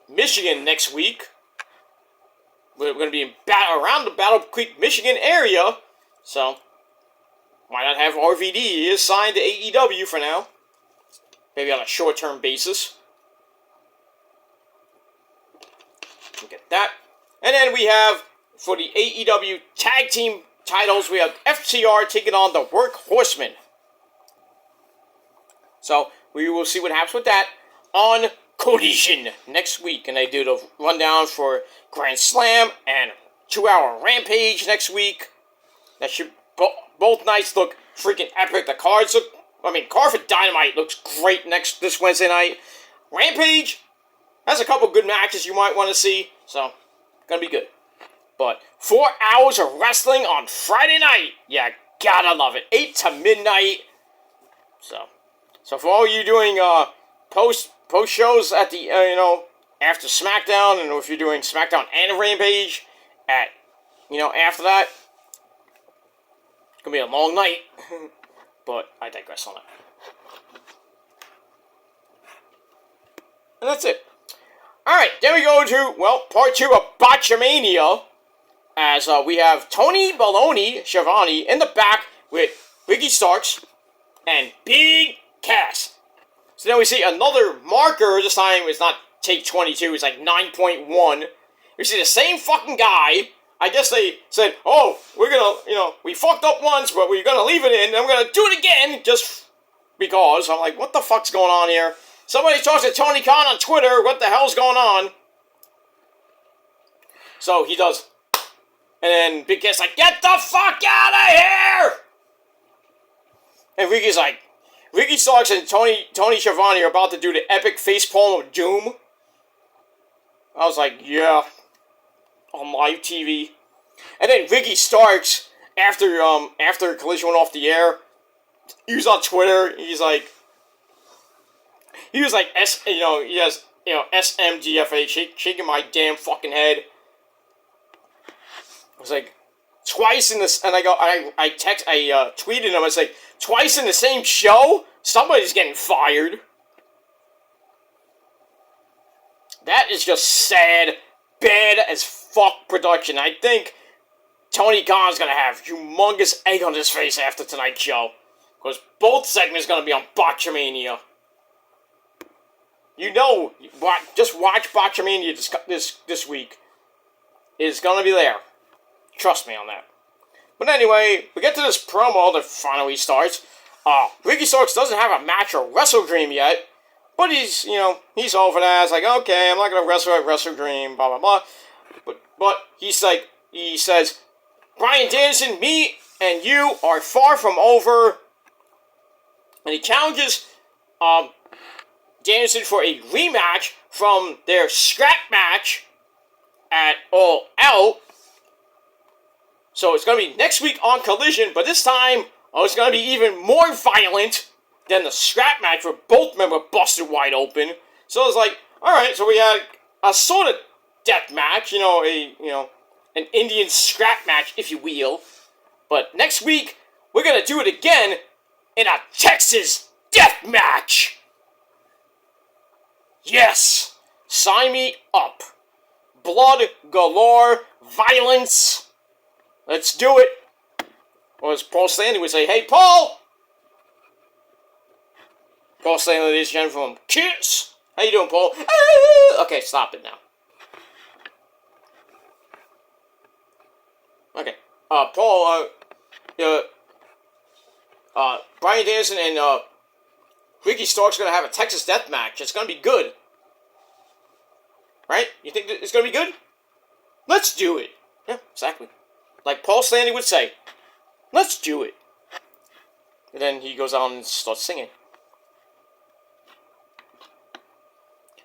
Michigan next week. We're going to be around the Battle Creek, Michigan area. So, why not have RVD? He is signed to AEW for now. Maybe on a short-term basis. We'll get that. And then we have, for the AEW Tag Team titles, we have FTR taking on the Workhorsemen. So, we will see what happens with that on Collision next week. And they do the rundown for Grand Slam and 2-hour Rampage next week. That should, both nights look freaking epic. The cards look, Card for Dynamite looks great this Wednesday night. Rampage has a couple good matches you might want to see. So, gonna be good. But 4 hours of wrestling on Friday night. Yeah, gotta love it. 8 to midnight. So for all you doing post shows at the after SmackDown, and if you're doing SmackDown and Rampage at after that, it's gonna be a long night. But I digress on that. And that's it. Alright, then we go to, well, part 2 of Botchamania. As we have Tony Baloney Schiavone in the back with Ricky Starks and Big Cass. So then we see another marker. This time it's not take 22, it's like 9.1. We see the same fucking guy. I guess they said, oh, we're gonna, we fucked up once, but we're gonna leave it in, and we're gonna do it again, just because. I'm like, what the fuck's going on here? Somebody talks to Tony Khan on Twitter, what the hell's going on? So he does. And then Big Cat's like, get the fuck out of here! And Ricky Starks and Tony Schiavone are about to do the epic facepalm of doom. I was like, yeah. On live TV. And then Ricky Starks, after Collision went off the air, he was on Twitter, he was like, SMGFA, shaking my damn fucking head. I was like, twice in this, and I tweeted him, I was like, twice in the same show? Somebody's getting fired. That is just sad, bad as fuck production. I think Tony Khan's gonna have humongous egg on his face after tonight's show. Because both segments gonna be on Botchamania. Just watch Botchamania this week. It's gonna be there. Trust me on that. But anyway, we get to this promo that finally starts. Ricky Starks doesn't have a match or Wrestle Dream yet. But he's over that. It's like, okay, I'm not gonna wrestle at Wrestle Dream, blah, blah, blah. But he says, Bryan Danielson, me and you are far from over. And he challenges Danielson for a rematch from their scrap match at All Out. So it's going to be next week on Collision, but this time it's going to be even more violent than the scrap match where both men were busted wide open. So it's like, alright, so we had a sort of death match, an Indian scrap match, if you will. But next week, we're going to do it again in a Texas death match. Yes, sign me up. Blood galore, violence. Let's do it. Or as Paul Stanley would say, hey, Paul! Paul Stanley, ladies and gentlemen, from Kiss. How you doing, Paul? Okay, stop it now. Okay. Paul, Bryan Danielson and Ricky Starks are going to have a Texas death match. It's going to be good. Right? You think it's going to be good? Let's do it. Yeah, exactly. Like Paul Stanley would say, let's do it. And then he goes on and starts singing.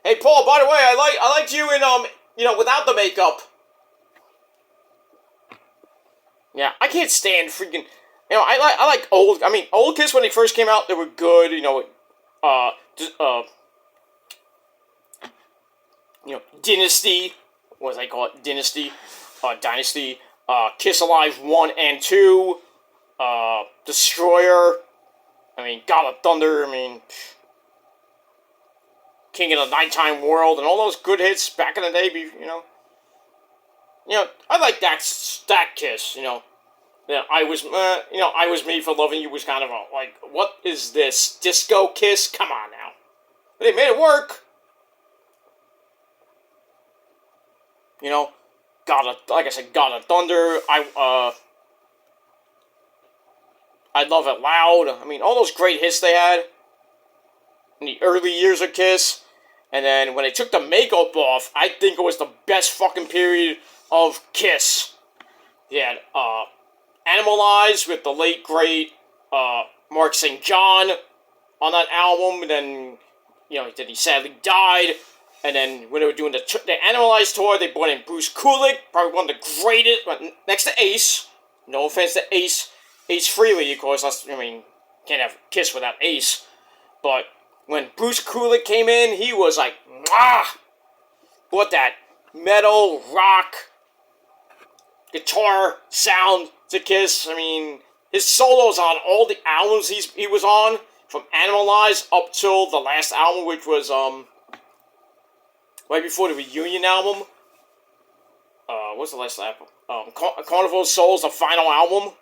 Hey, Paul, by the way, I liked you in, without the makeup. Yeah, I can't stand freaking, I like old Kiss when they first came out, they were good, Dynasty, what was I call it? Dynasty, Dynasty, Kiss Alive 1 and 2, Destroyer, God of Thunder, King of the Nighttime World, and all those good hits back in the day, I like that Kiss, I Was Made for Loving You was kind of what is this? Disco Kiss? Come on now. But they made it work. God of Thunder, I Love It Loud. All those great hits they had in the early years of Kiss. And then when they took the makeup off, I think it was the best fucking period of Kiss. They had Animalize with the late great Mark St. John on that album. And then, then he sadly died. And then when they were doing the Animalize tour, they brought in Bruce Kulick, probably one of the greatest, next to Ace. No offense to Ace Frehley, of course. Can't have Kiss without Ace. But when Bruce Kulick came in, he was like, mwah! What that metal, rock, guitar sound to Kiss. His solos on all the albums he was on, from Animalize up till the last album, which was, right before the reunion album. What's the last album? Carnival of Souls, the final album.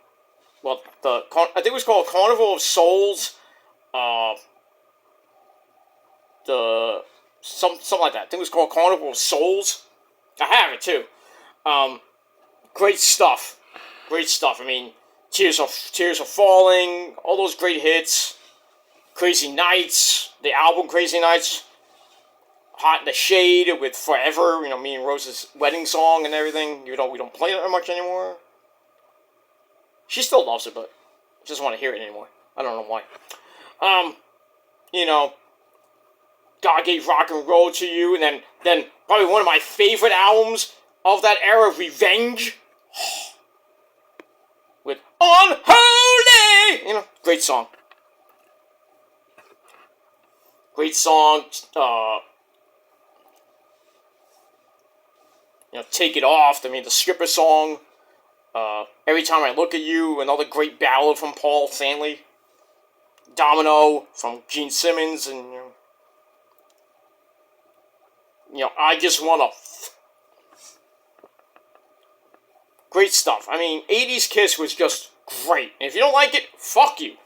Well, I think it was called Carnival of Souls. Something like that. I think it was called Carnival of Souls. I have it too. Great stuff. Great stuff. I mean, Tears Are Falling, all those great hits. Crazy Nights, the album Crazy Nights. Hot in the Shade with Forever, me and Rose's wedding song and everything. We don't play it that much anymore. She still loves it, but doesn't want to hear it anymore. I don't know why. God Gave Rock and Roll to You, and then probably one of my favorite albums of that era, Revenge. With Unholy! Great song. Great song. Take It Off, the Skipper song. Every Time I Look at You, another great ballad from Paul Stanley. Domino from Gene Simmons, and I Just Wanna. Great stuff. 80s Kiss was just great. And if you don't like it, fuck you.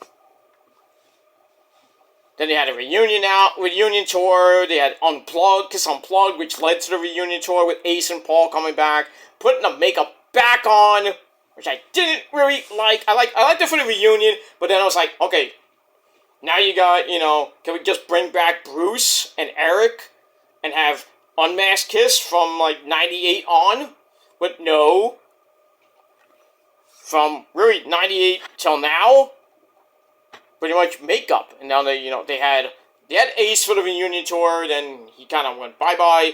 Then they had a reunion tour. They had Kiss Unplugged, which led to the reunion tour with Ace and Paul coming back, putting the makeup back on, which I didn't really like. I liked it for the reunion, but then I was like, okay, now you got, can we just bring back Bruce and Eric and have Unmasked Kiss from 98 on? But no. From really 98 till now, pretty much makeup. And now they had Ace for the reunion tour, then he kind of went bye-bye.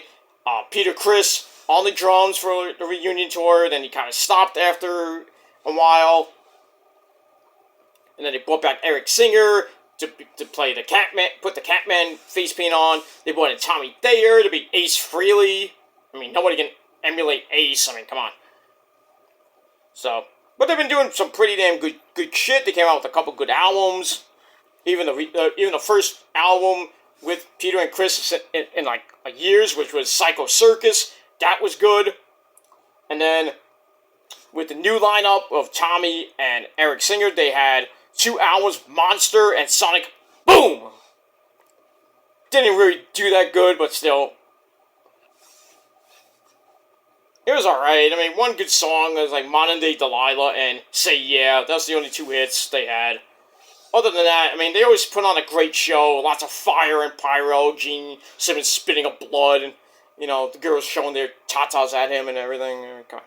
Peter Criss on the drums for the reunion tour, then he kind of stopped after a while. And then they brought back Eric Singer to play the Catman, put the Catman face paint on. They brought in Tommy Thayer to be Ace Frehley. Nobody can emulate Ace. Come on. So, but they've been doing some pretty damn good shit. They came out with a couple good albums. Even the first album with Peter and Chris in years, which was Psycho Circus, that was good. And then with the new lineup of Tommy and Eric Singer, they had 2 albums, Monster and Sonic Boom. Didn't really do that good, but still. It was alright. One good song was Modern Day Delilah and Say Yeah. That's the only 2 hits they had. Other than that, they always put on a great show. Lots of fire and pyro. Gene Simmons spitting up blood. And, the girls showing their tatas at him and everything. Come on.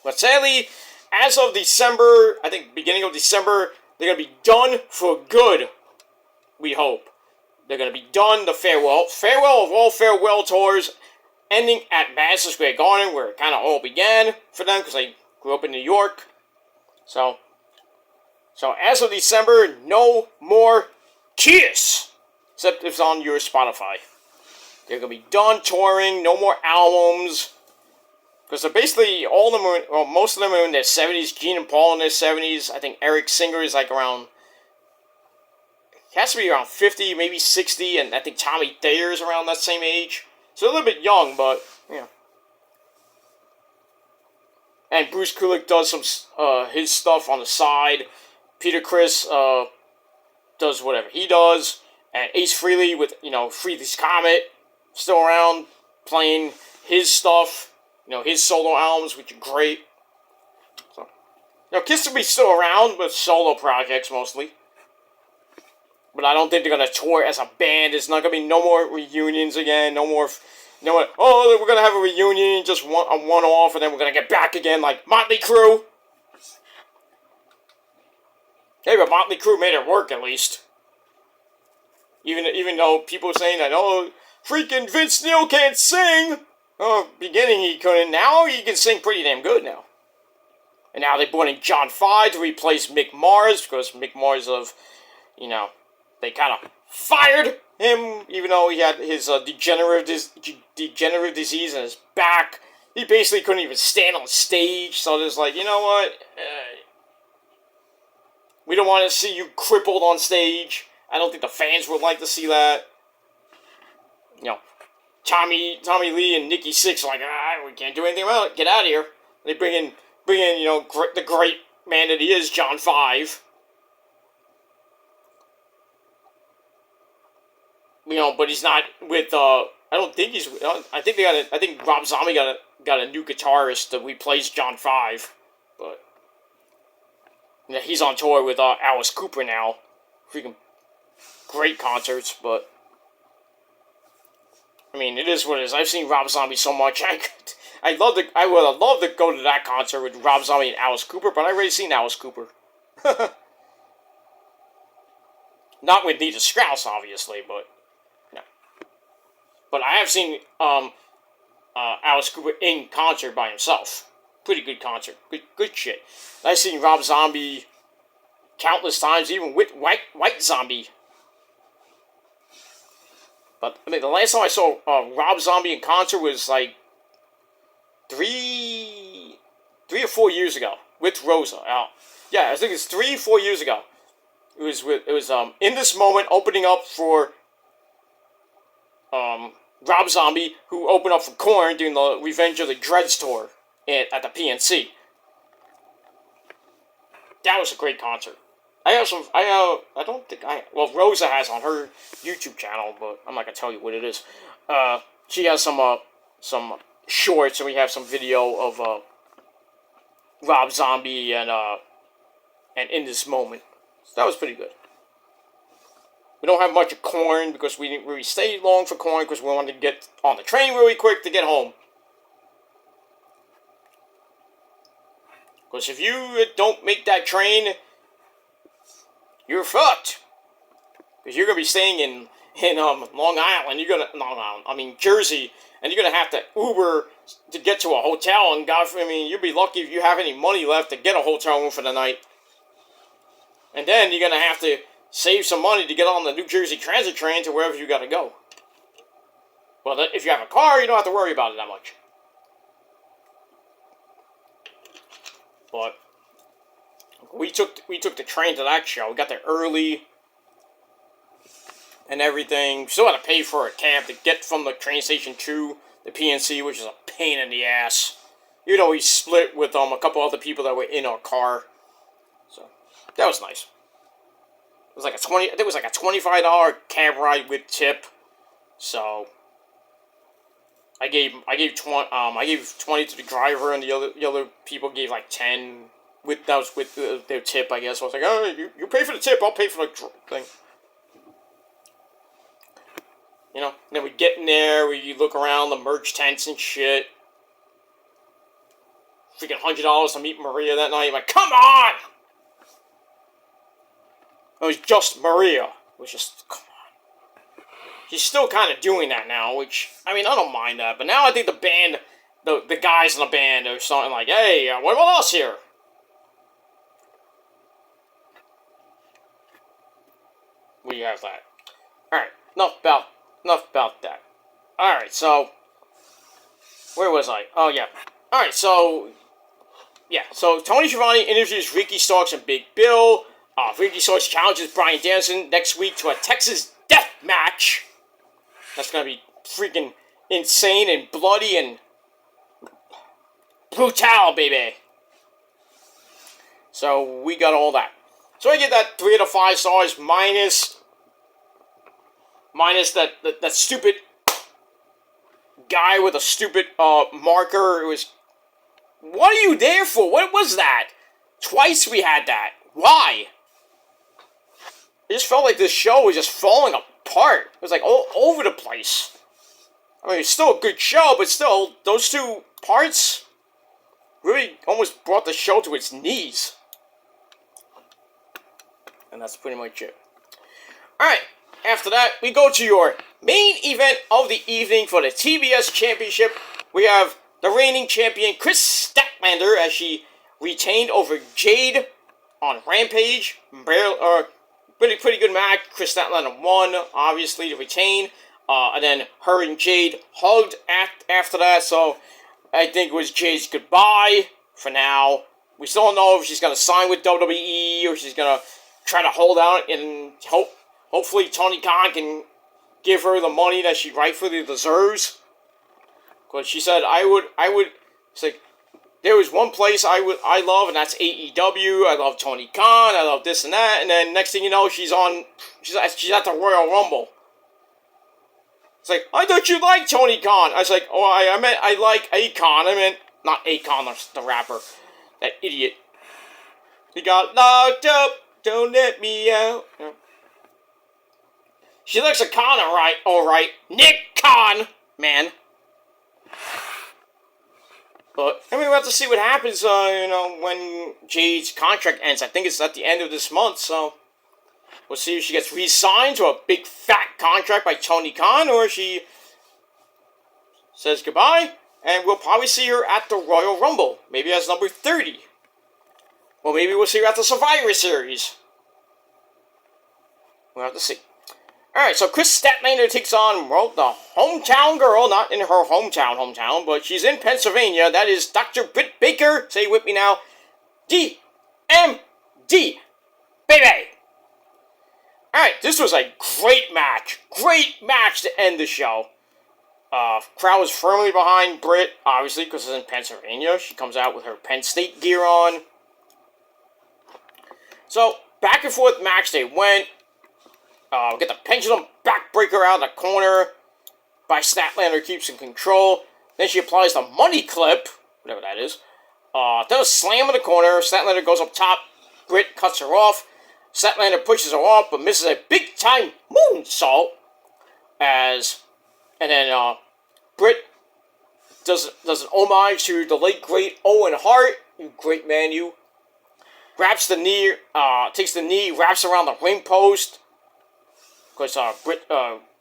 But sadly, as of December, I think beginning of December, they're going to be done for good. We hope. They're going to be done. The farewell of all farewell tours, ending at Madison Square Garden, where it kind of all began for them, because they grew up in New York. So as of December, no more Kiss, except if it's on your Spotify. They're going to be done touring, no more albums, because they're basically, most of them are in their 70s, Gene and Paul in their 70s, I think Eric Singer is around, he has to be around 50, maybe 60, and I think Tommy Thayer is around that same age. So a little bit young, but, And Bruce Kulick does some his stuff on the side. Peter Criss does whatever he does. And Ace Frehley with, Frehley's Comet still around playing his stuff. His solo albums, which are great. So, Kiss will be still around with solo projects mostly. But I don't think they're going to tour as a band. There's not going to be no more reunions again. No more, we're going to have a reunion, just a one-off, and then we're going to get back again like Motley Crue. Hey, but Motley Crue made it work at least. Even though people are saying that, freaking Vince Neil can't sing. Beginning he couldn't. Now he can sing pretty damn good now. And now they brought in John Five to replace Mick Mars, because Mick Mars they kind of fired him, even though he had his degenerative disease in his back. He basically couldn't even stand on stage, so there's you know what? We don't want to see you crippled on stage. I don't think the fans would like to see that. you know, Tommy Lee and Nikki Sixx are like, we can't do anything about it. Get out of here. They bring in, you know, the great man that he is, John 5. You know, but he's not with. I don't think he's. I think they got. I think Rob Zombie got a new guitarist that replace John 5, but yeah, he's on tour with Alice Cooper now. Freaking great concerts, but I mean, it is what it is. I've seen Rob Zombie so much. I would have loved to go to that concert with Rob Zombie and Alice Cooper, but I've already seen Alice Cooper. Not with Nita Strauss, obviously, but no. But I have seen Alice Cooper in concert by himself. Pretty good concert. Good shit. I've seen Rob Zombie countless times, even with White Zombie. But I mean, the last time I saw Rob Zombie in concert was like 3 or 4 years ago with Rosa. Yeah, I think it's 3 or 4 years ago. It was In This Moment opening up for Rob Zombie, who opened up for Korn during the Revenge of the Dreads tour at the PNC. That was a great concert. Well, Rosa has on her YouTube channel, but I'm not gonna tell you what it is. She has some shorts, and we have some video of Rob Zombie and In This Moment. So that was pretty good. We don't have much of Korn because we didn't really stay long for Korn because we wanted to get on the train really quick to get home. Because if you don't make that train, you're fucked. Because you're gonna be staying in Long Island. Jersey, and you're gonna have to Uber to get to a hotel. And you'll be lucky if you have any money left to get a hotel room for the night. And then you're gonna have to save some money to get on the New Jersey Transit train to wherever you gotta go. Well, if you have a car, you don't have to worry about it that much. But we took the train to that show. We got there early and everything. Still had to pay for a cab to get from the train station to the PNC, which is a pain in the ass. You know, we split with a couple other people that were in our car. So that was nice. It was like a $25 cab ride with tip. So I gave 20 to the driver, and the other people gave like 10 with their tip, I guess. I was like, oh, you pay for the tip, I'll pay for the thing. You know, and then we get in there, we look around the merch tents and shit. Freaking $100 to meet Maria that night. I'm like, come on! It was just Maria. It was just, come on. She's still kind of doing that now, which, I don't mind that. But now I think the band, the guys in the band are starting like, hey, what about us here? We have that. Alright, enough about that. Alright, so, where was I? Oh, yeah. Alright, so Tony Schiavone interviews Ricky Starks and Big Bill. Ricky Starks challenges Bryan Danielson next week to a Texas death match. That's gonna be freaking insane and bloody and brutal, baby. So we got all that. So I get that 3 out of 5 stars minus that stupid guy with a stupid marker. It was, what are you there for? What was that? Twice we had that. Why? It just felt like this show was just falling apart. It was like all over the place. It's still a good show, but still, those two parts really almost brought the show to its knees. And that's pretty much it. Alright, after that, we go to your main event of the evening for the TBS Championship. We have the reigning champion, Chris Statlander, as she retained over Jade on Rampage. Pretty good match. Chris Statlander won, obviously, to retain. And then her and Jade hugged after that. So I think it was Jade's goodbye for now. We still don't know if she's going to sign with WWE or she's going to try to hold out and hopefully Tony Khan can give her the money that she rightfully deserves. Because she said, I would, it's like, there was one place I love, and that's AEW. I love Tony Khan. I love this and that. And then next thing you know, she's at the Royal Rumble. It's like, I thought you liked Tony Khan. I was like, oh, I meant I like Akon. I meant, not Akon, the rapper. That idiot. He got locked up. Don't let me out. Yeah. She likes a Khan, alright. Nick Khan, man. But, I mean, we'll have to see what happens, when Jade's contract ends. I think it's at the end of this month, so we'll see if she gets re-signed to a big fat contract by Tony Khan, or she says goodbye, and we'll probably see her at the Royal Rumble, maybe as number 30. Or maybe we'll see her at the Survivor Series. We'll have to see. Alright, so Chris Statlander takes on, well, the hometown girl, not in her hometown, but she's in Pennsylvania. That is Dr. Britt Baker. Say it with me now. DMD. Baby. Alright, this was a great match. Great match to end the show. Crowd was firmly behind Britt, obviously, because it's in Pennsylvania. She comes out with her Penn State gear on. So, back and forth match they went. Get the pendulum backbreaker out of the corner by Statlander, keeps in control. Then she applies the money clip, whatever that is. Then a slam in the corner. Statlander goes up top. Britt cuts her off. Statlander pushes her off, but misses a big-time moonsault. And then Britt does an homage to the late, great Owen Hart. You great man, you. Grabs the knee, takes the knee, wraps around the ring post. Because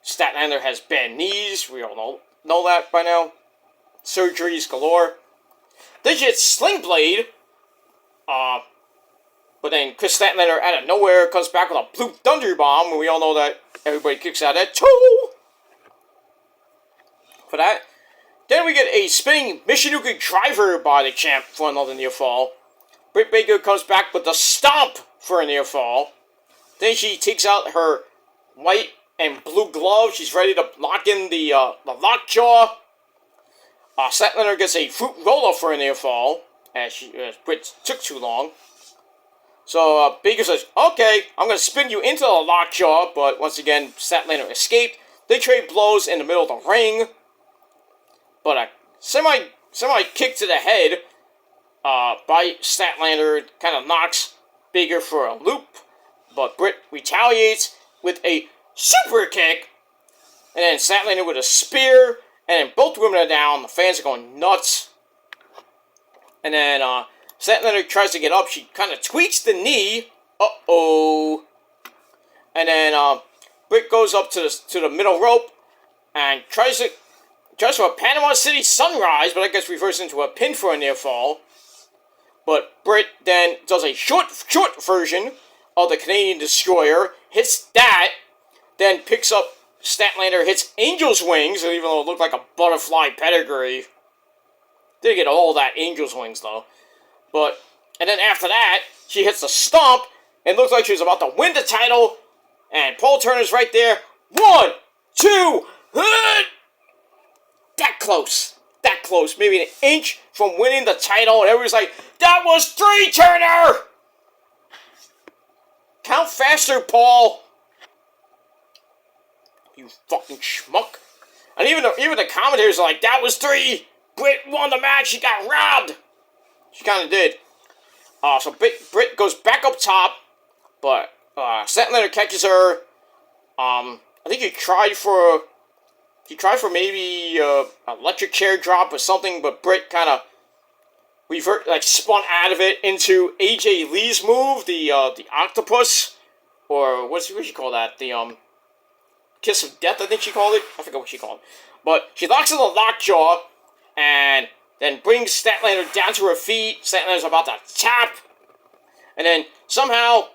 Statlander has bad knees. We all know that by now. Surgeries galore. Then she hits Sling Blade. But then Chris Statlander out of nowhere comes back with a Blue Thunder Bomb. And we all know that everybody kicks out at 2. For that. Then we get a spinning Michinoku driver by the champ for another near fall. Britt Baker comes back with the stomp for a near fall. Then she takes out her white and blue glove. She's ready to lock in the lockjaw. Statlander gets a fruit roll-up for a near fall, as Britt took too long. So Baker says, okay, I'm going to spin you into the lockjaw, but once again, Statlander escaped. They trade blows in the middle of the ring, but a semi kick to the head by Statlander kind of knocks Baker for a loop, but Britt retaliates with a super kick, and then Statlander with a spear, and then both women are down. The fans are going nuts. And then Statlander tries to get up. She kind of tweaks the knee. Uh-oh. And then Britt goes up to the middle rope and tries for a Panama City Sunrise, but I guess reverses into a pin for a near fall. But Britt then does a short version of the Canadian Destroyer, hits that, then picks up Statlander, hits Angel's Wings, even though it looked like a butterfly pedigree. Didn't get all that Angel's Wings, though. And then after that, she hits the stomp, and looks like she was about to win the title, and Paul Turner's right there. 1, 2, that close, maybe an inch from winning the title, and everybody's like, that was 3, Turner! Count faster, Paul! You fucking schmuck. And even the commentators are like, that was 3! Britt won the match, she got robbed! She kind of did. So Britt goes back up top, but Statlander catches her. I think he tried for maybe electric chair drop or something, but Britt kind of spun out of it into AJ Lee's move, the octopus, or what she call that? The kiss of death, I think she called it. I forget what she called it. But she locks in the lockjaw, and then brings Statlander down to her feet. Statlander's about to tap, and then somehow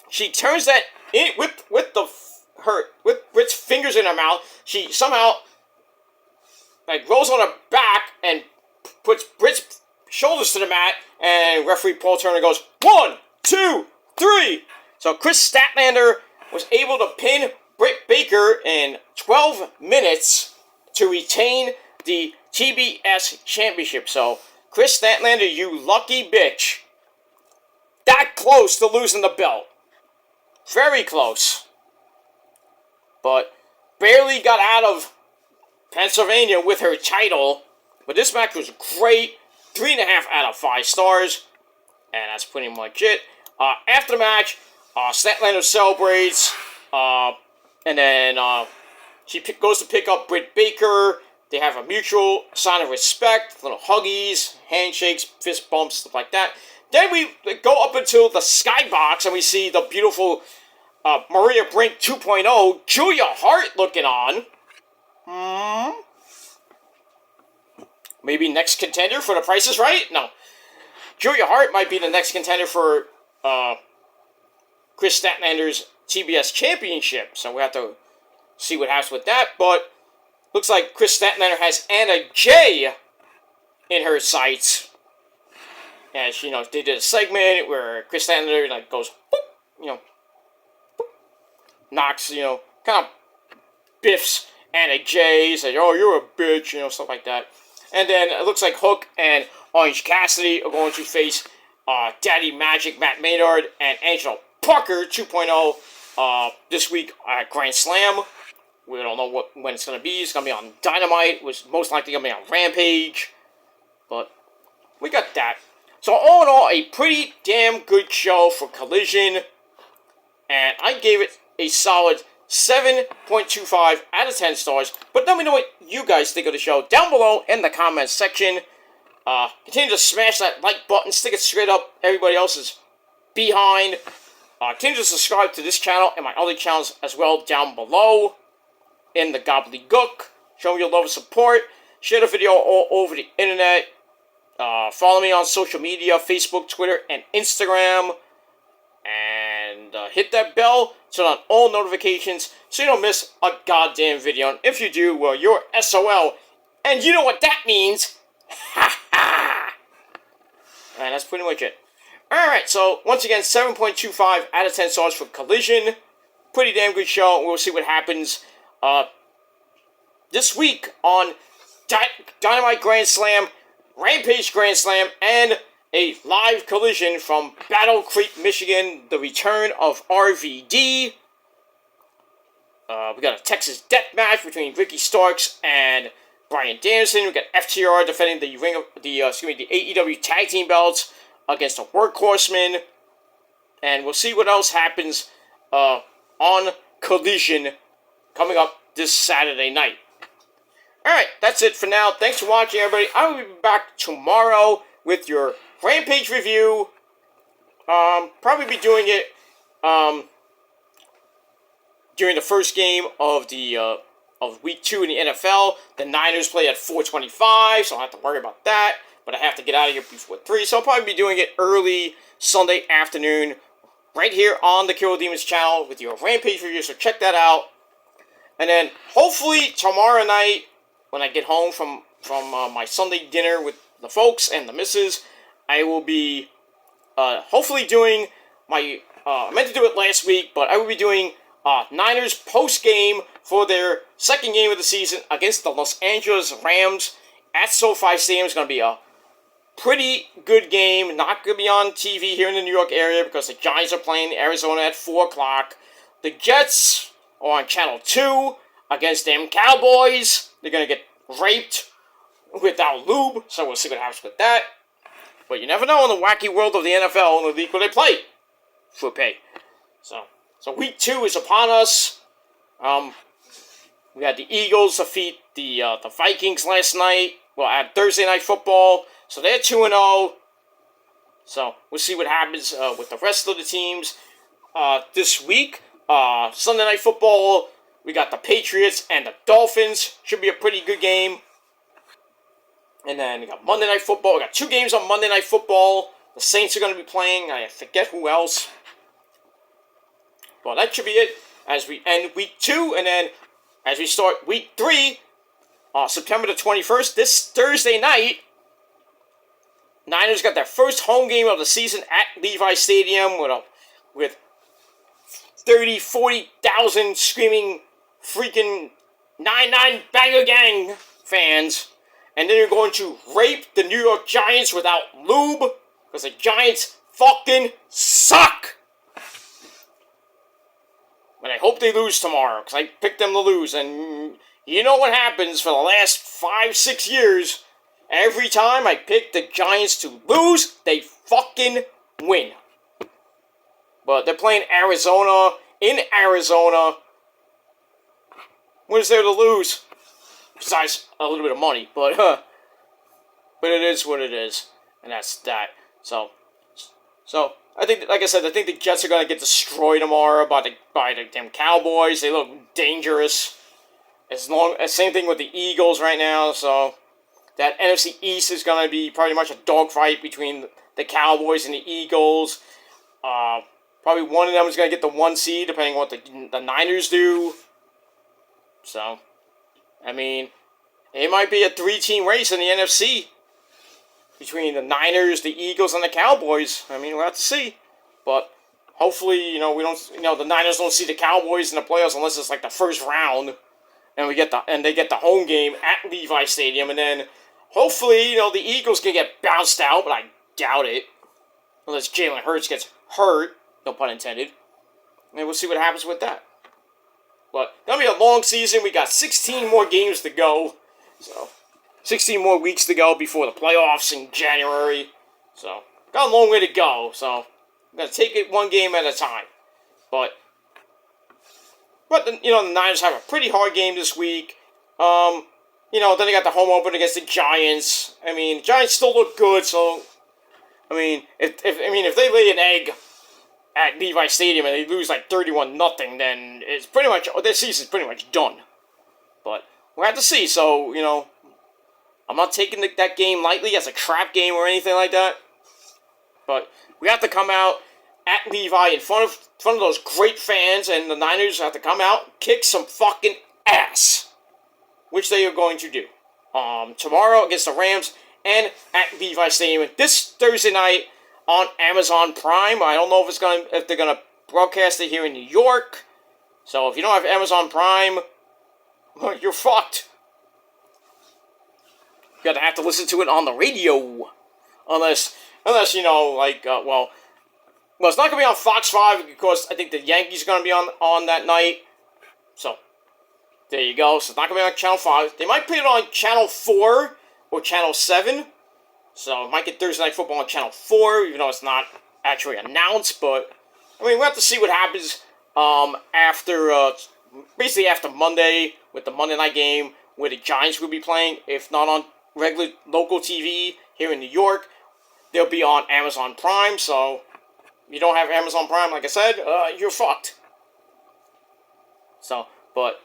she turns that in with Britt's fingers in her mouth. She somehow rolls on her back and puts Britt's shoulders to the mat, and referee Paul Turner goes 1, 2, 3. So Chris Statlander was able to pin Britt Baker in 12 minutes to retain the TBS Championship. So, Chris Statlander, you lucky bitch. That close to losing the belt. Very close. But barely got out of Pennsylvania with her title. But this match was great. 3.5 out of 5 stars. And that's pretty much it. After the match, Statlander celebrates. And then she goes to pick up Britt Baker. They have a mutual sign of respect. Little huggies, handshakes, fist bumps, stuff like that. Then we go up into the skybox and we see the beautiful Maria Brink 2.0, Julia Hart looking on. Maybe next contender for The Price is Right? No. Julia Hart might be the next contender for Chris Statlander's TBS Championship. So we have to see what happens with that. But looks like Chris Statlander has Anna Jay in her sights. And they did a segment where Chris Statlander goes, boop, boop, knocks, kind of biffs Anna Jay, says, oh, you're a bitch, stuff like that. And then it looks like Hook and Orange Cassidy are going to face Daddy Magic, Matt Maynard, and Angelo Parker 2.0 this week at Grand Slam. We don't know when it's going to be. It's going to be on Dynamite. It was most likely going to be on Rampage. But we got that. So all in all, a pretty damn good show for Collision. And I gave it a solid 7.25 out of 10 stars. But let me know what you guys think of the show down below in the comments section. Continue to smash that like button. Stick it straight up everybody else's behind. Continue to subscribe to this channel and my other channels as well down below in the gobbledygook. Show me your love and support. Share the video all over the internet. Follow me on social media, Facebook, Twitter, and Instagram. And hit that bell, turn on all notifications so you don't miss a goddamn video. And if you do, well, you're SOL. And you know what that means. Ha ha! And that's pretty much it. Alright, so once again, 7.25 out of 10 stars for Collision. Pretty damn good show. We'll see what happens this week on Dynamite Grand Slam, Rampage Grand Slam, and a live collision from Battle Creek, Michigan. The return of RVD. We got a Texas death match between Ricky Starks and Bryan Danielson. We got FTR defending the the AEW Tag Team belts against the Workhorsemen. And we'll see what else happens on Collision coming up this Saturday night. Alright, that's it for now. Thanks for watching, everybody. I will be back tomorrow with your Rampage review. Probably be doing it during the first game of the of Week 2 in the NFL. The Niners play at 4:25, so I don't have to worry about that. But I have to get out of here before 3, so I'll probably be doing it early Sunday afternoon right here on the Kill Demons channel with your Rampage review, so check that out. And then hopefully tomorrow night when I get home from my Sunday dinner with the folks and the missus, I will be hopefully doing my, I meant to do it last week, but I will be doing Niners post-game for their second game of the season against the Los Angeles Rams at SoFi Stadium. It's going to be a pretty good game. Not going to be on TV here in the New York area because the Giants are playing Arizona at 4 o'clock. The Jets are on Channel 2 against them Cowboys. They're going to get raped without lube, so we'll see what happens with that. But you never know in the wacky world of the NFL and the league where they play for pay. So Week 2 is upon us. We had the Eagles defeat the Vikings last night. Well, at Thursday Night Football. So they're 2-0. So we'll see what happens with the rest of the teams this week. Sunday Night Football, we got the Patriots and the Dolphins. Should be a pretty good game. And then we got Monday Night Football. We got 2 games on Monday Night Football. The Saints are going to be playing. I forget who else. Well, that should be it as we end Week 2. And then as we start Week 3, September the 21st, this Thursday night, Niners got their first home game of the season at Levi Stadium with 30, 40,000 screaming freaking 9-9 Banger Gang fans. And then you're going to rape the New York Giants without lube. Because the Giants fucking suck. And I hope they lose tomorrow. Because I picked them to lose. And you know what happens for the last 5-6 years. Every time I pick the Giants to lose, they fucking win. But they're playing Arizona, in Arizona. What is there to lose? Besides a little bit of money, but it is what it is. And that's that. So I think, like I said, I think the Jets are going to get destroyed tomorrow by the damn Cowboys. They look dangerous. Same thing with the Eagles right now, so that NFC East is going to be pretty much a dogfight between the Cowboys and the Eagles. Probably one of them is going to get the 1 seed, depending on what the Niners do. So, I mean, it might be a 3-team race in the NFC between the Niners, the Eagles, and the Cowboys. I mean, we'll have to see. But hopefully, the Niners don't see the Cowboys in the playoffs unless it's like the first round, and they get the home game at Levi Stadium, and then hopefully, the Eagles can get bounced out, but I doubt it. Unless Jalen Hurts gets hurt, no pun intended. And we'll see what happens with that. But that'll be a long season. We got 16 more games to go. So, 16 more weeks to go before the playoffs in January. So, got a long way to go. So, I'm going to take it one game at a time. But the Niners have a pretty hard game this week. Then they got the home opener against the Giants. I mean, the Giants still look good, so if they lay an egg at Levi Stadium and they lose like 31-0, then it's pretty much their season's pretty much done. But we'll have to see. So I'm not taking that game lightly as a trap game or anything like that. But we have to come out at Levi in front of those great fans, and the Niners have to come out, kick some fucking ass, which they are going to do. Tomorrow against the Rams and at Levi Stadium this Thursday night on Amazon Prime. I don't know if they're gonna broadcast it here in New York. So if you don't have Amazon Prime, well, you're fucked. You're gonna have to listen to it on the radio, unless it's not gonna be on Fox 5 because I think the Yankees are gonna be on that night. So there you go. So it's not gonna be on Channel 5. They might put it on Channel 4 or Channel 7. So, might get Thursday Night Football on Channel 4, even though it's not actually announced. But, we'll have to see what happens basically after Monday, with the Monday night game, where the Giants will be playing. If not on regular local TV here in New York, they'll be on Amazon Prime. So, if you don't have Amazon Prime, like I said, you're fucked. So, but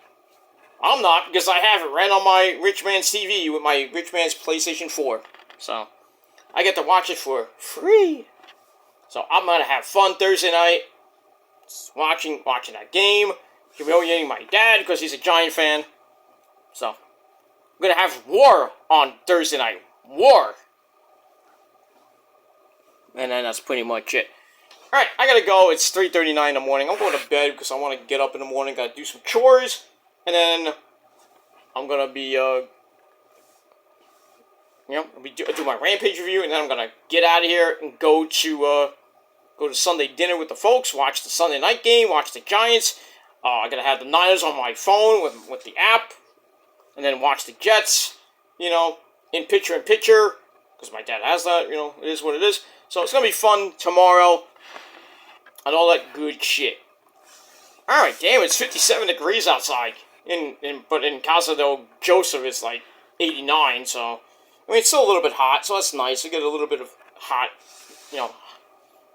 I'm not, because I have it right on my rich man's TV with my rich man's PlayStation 4. So, I get to watch it for free. So I'm going to have fun Thursday night watching that game, humiliating my dad because he's a Giant fan. So I'm going to have war on Thursday night. War. And then that's pretty much it. Alright, I got to go. It's 3:39 in the morning. I'm going to bed because I want to get up in the morning. Got to do some chores. And then I'm going to be do my Rampage review, and then I'm gonna get out of here and go to Sunday dinner with the folks, watch the Sunday night game, watch the Giants. I'm gonna have the Niners on my phone with the app, and then watch the Jets, in picture, because my dad has that, it is what it is. So it's gonna be fun tomorrow, and all that good shit. Alright, damn, it's 57 degrees outside, but in Casa del Joseph it's like 89, so it's still a little bit hot, so that's nice. You get a little bit of hot, you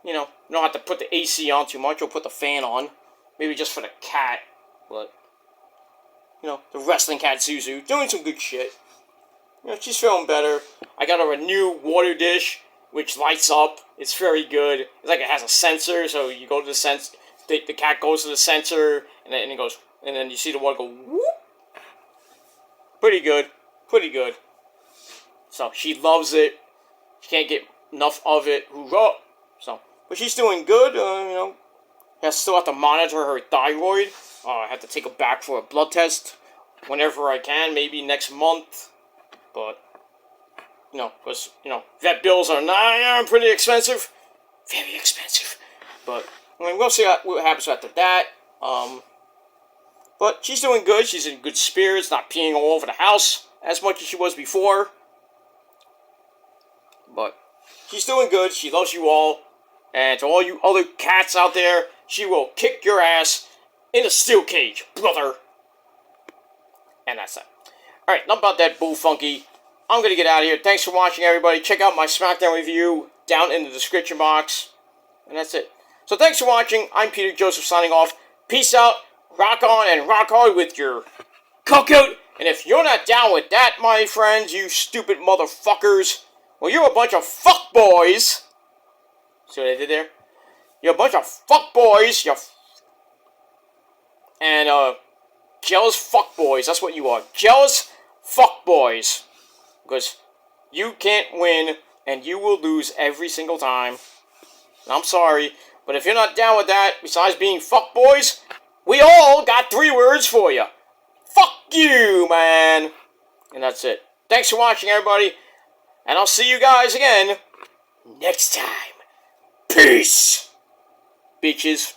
don't have to put the AC on too much, or put the fan on. Maybe just for the cat, but, the wrestling cat Zuzu, doing some good shit. She's feeling better. I got her a new water dish, which lights up. It's very good. It's like it has a sensor, so you go to the sensor, the cat goes to the sensor, and then it goes, and then you see the water go, whoop. Pretty good. So, she loves it. She can't get enough of it. Hoorah! So, but she's doing good. I still have to monitor her thyroid. I have to take her back for a blood test whenever I can, maybe next month. But, because, vet bills are pretty expensive. Very expensive. But, we'll see what happens after that. But she's doing good. She's in good spirits, not peeing all over the house as much as she was before. But she's doing good. She loves you all. And to all you other cats out there, she will kick your ass in a steel cage, brother. And that's that. Alright, enough about that bull funky. I'm going to get out of here. Thanks for watching, everybody. Check out my SmackDown review down in the description box. And that's it. So thanks for watching. I'm Peter Joseph signing off. Peace out. Rock on and rock hard with your cookout. And if you're not down with that, my friends, you stupid motherfuckers, well, you're a bunch of fuckboys. See what I did there? You're a bunch of fuckboys. Jealous fuckboys. That's what you are. Jealous fuckboys. Because you can't win, and you will lose every single time. And I'm sorry, but if you're not down with that, besides being fuckboys, we all got 3 words for you. Fuck you, man. And that's it. Thanks for watching, everybody. And I'll see you guys again next time. Peace. Bitches.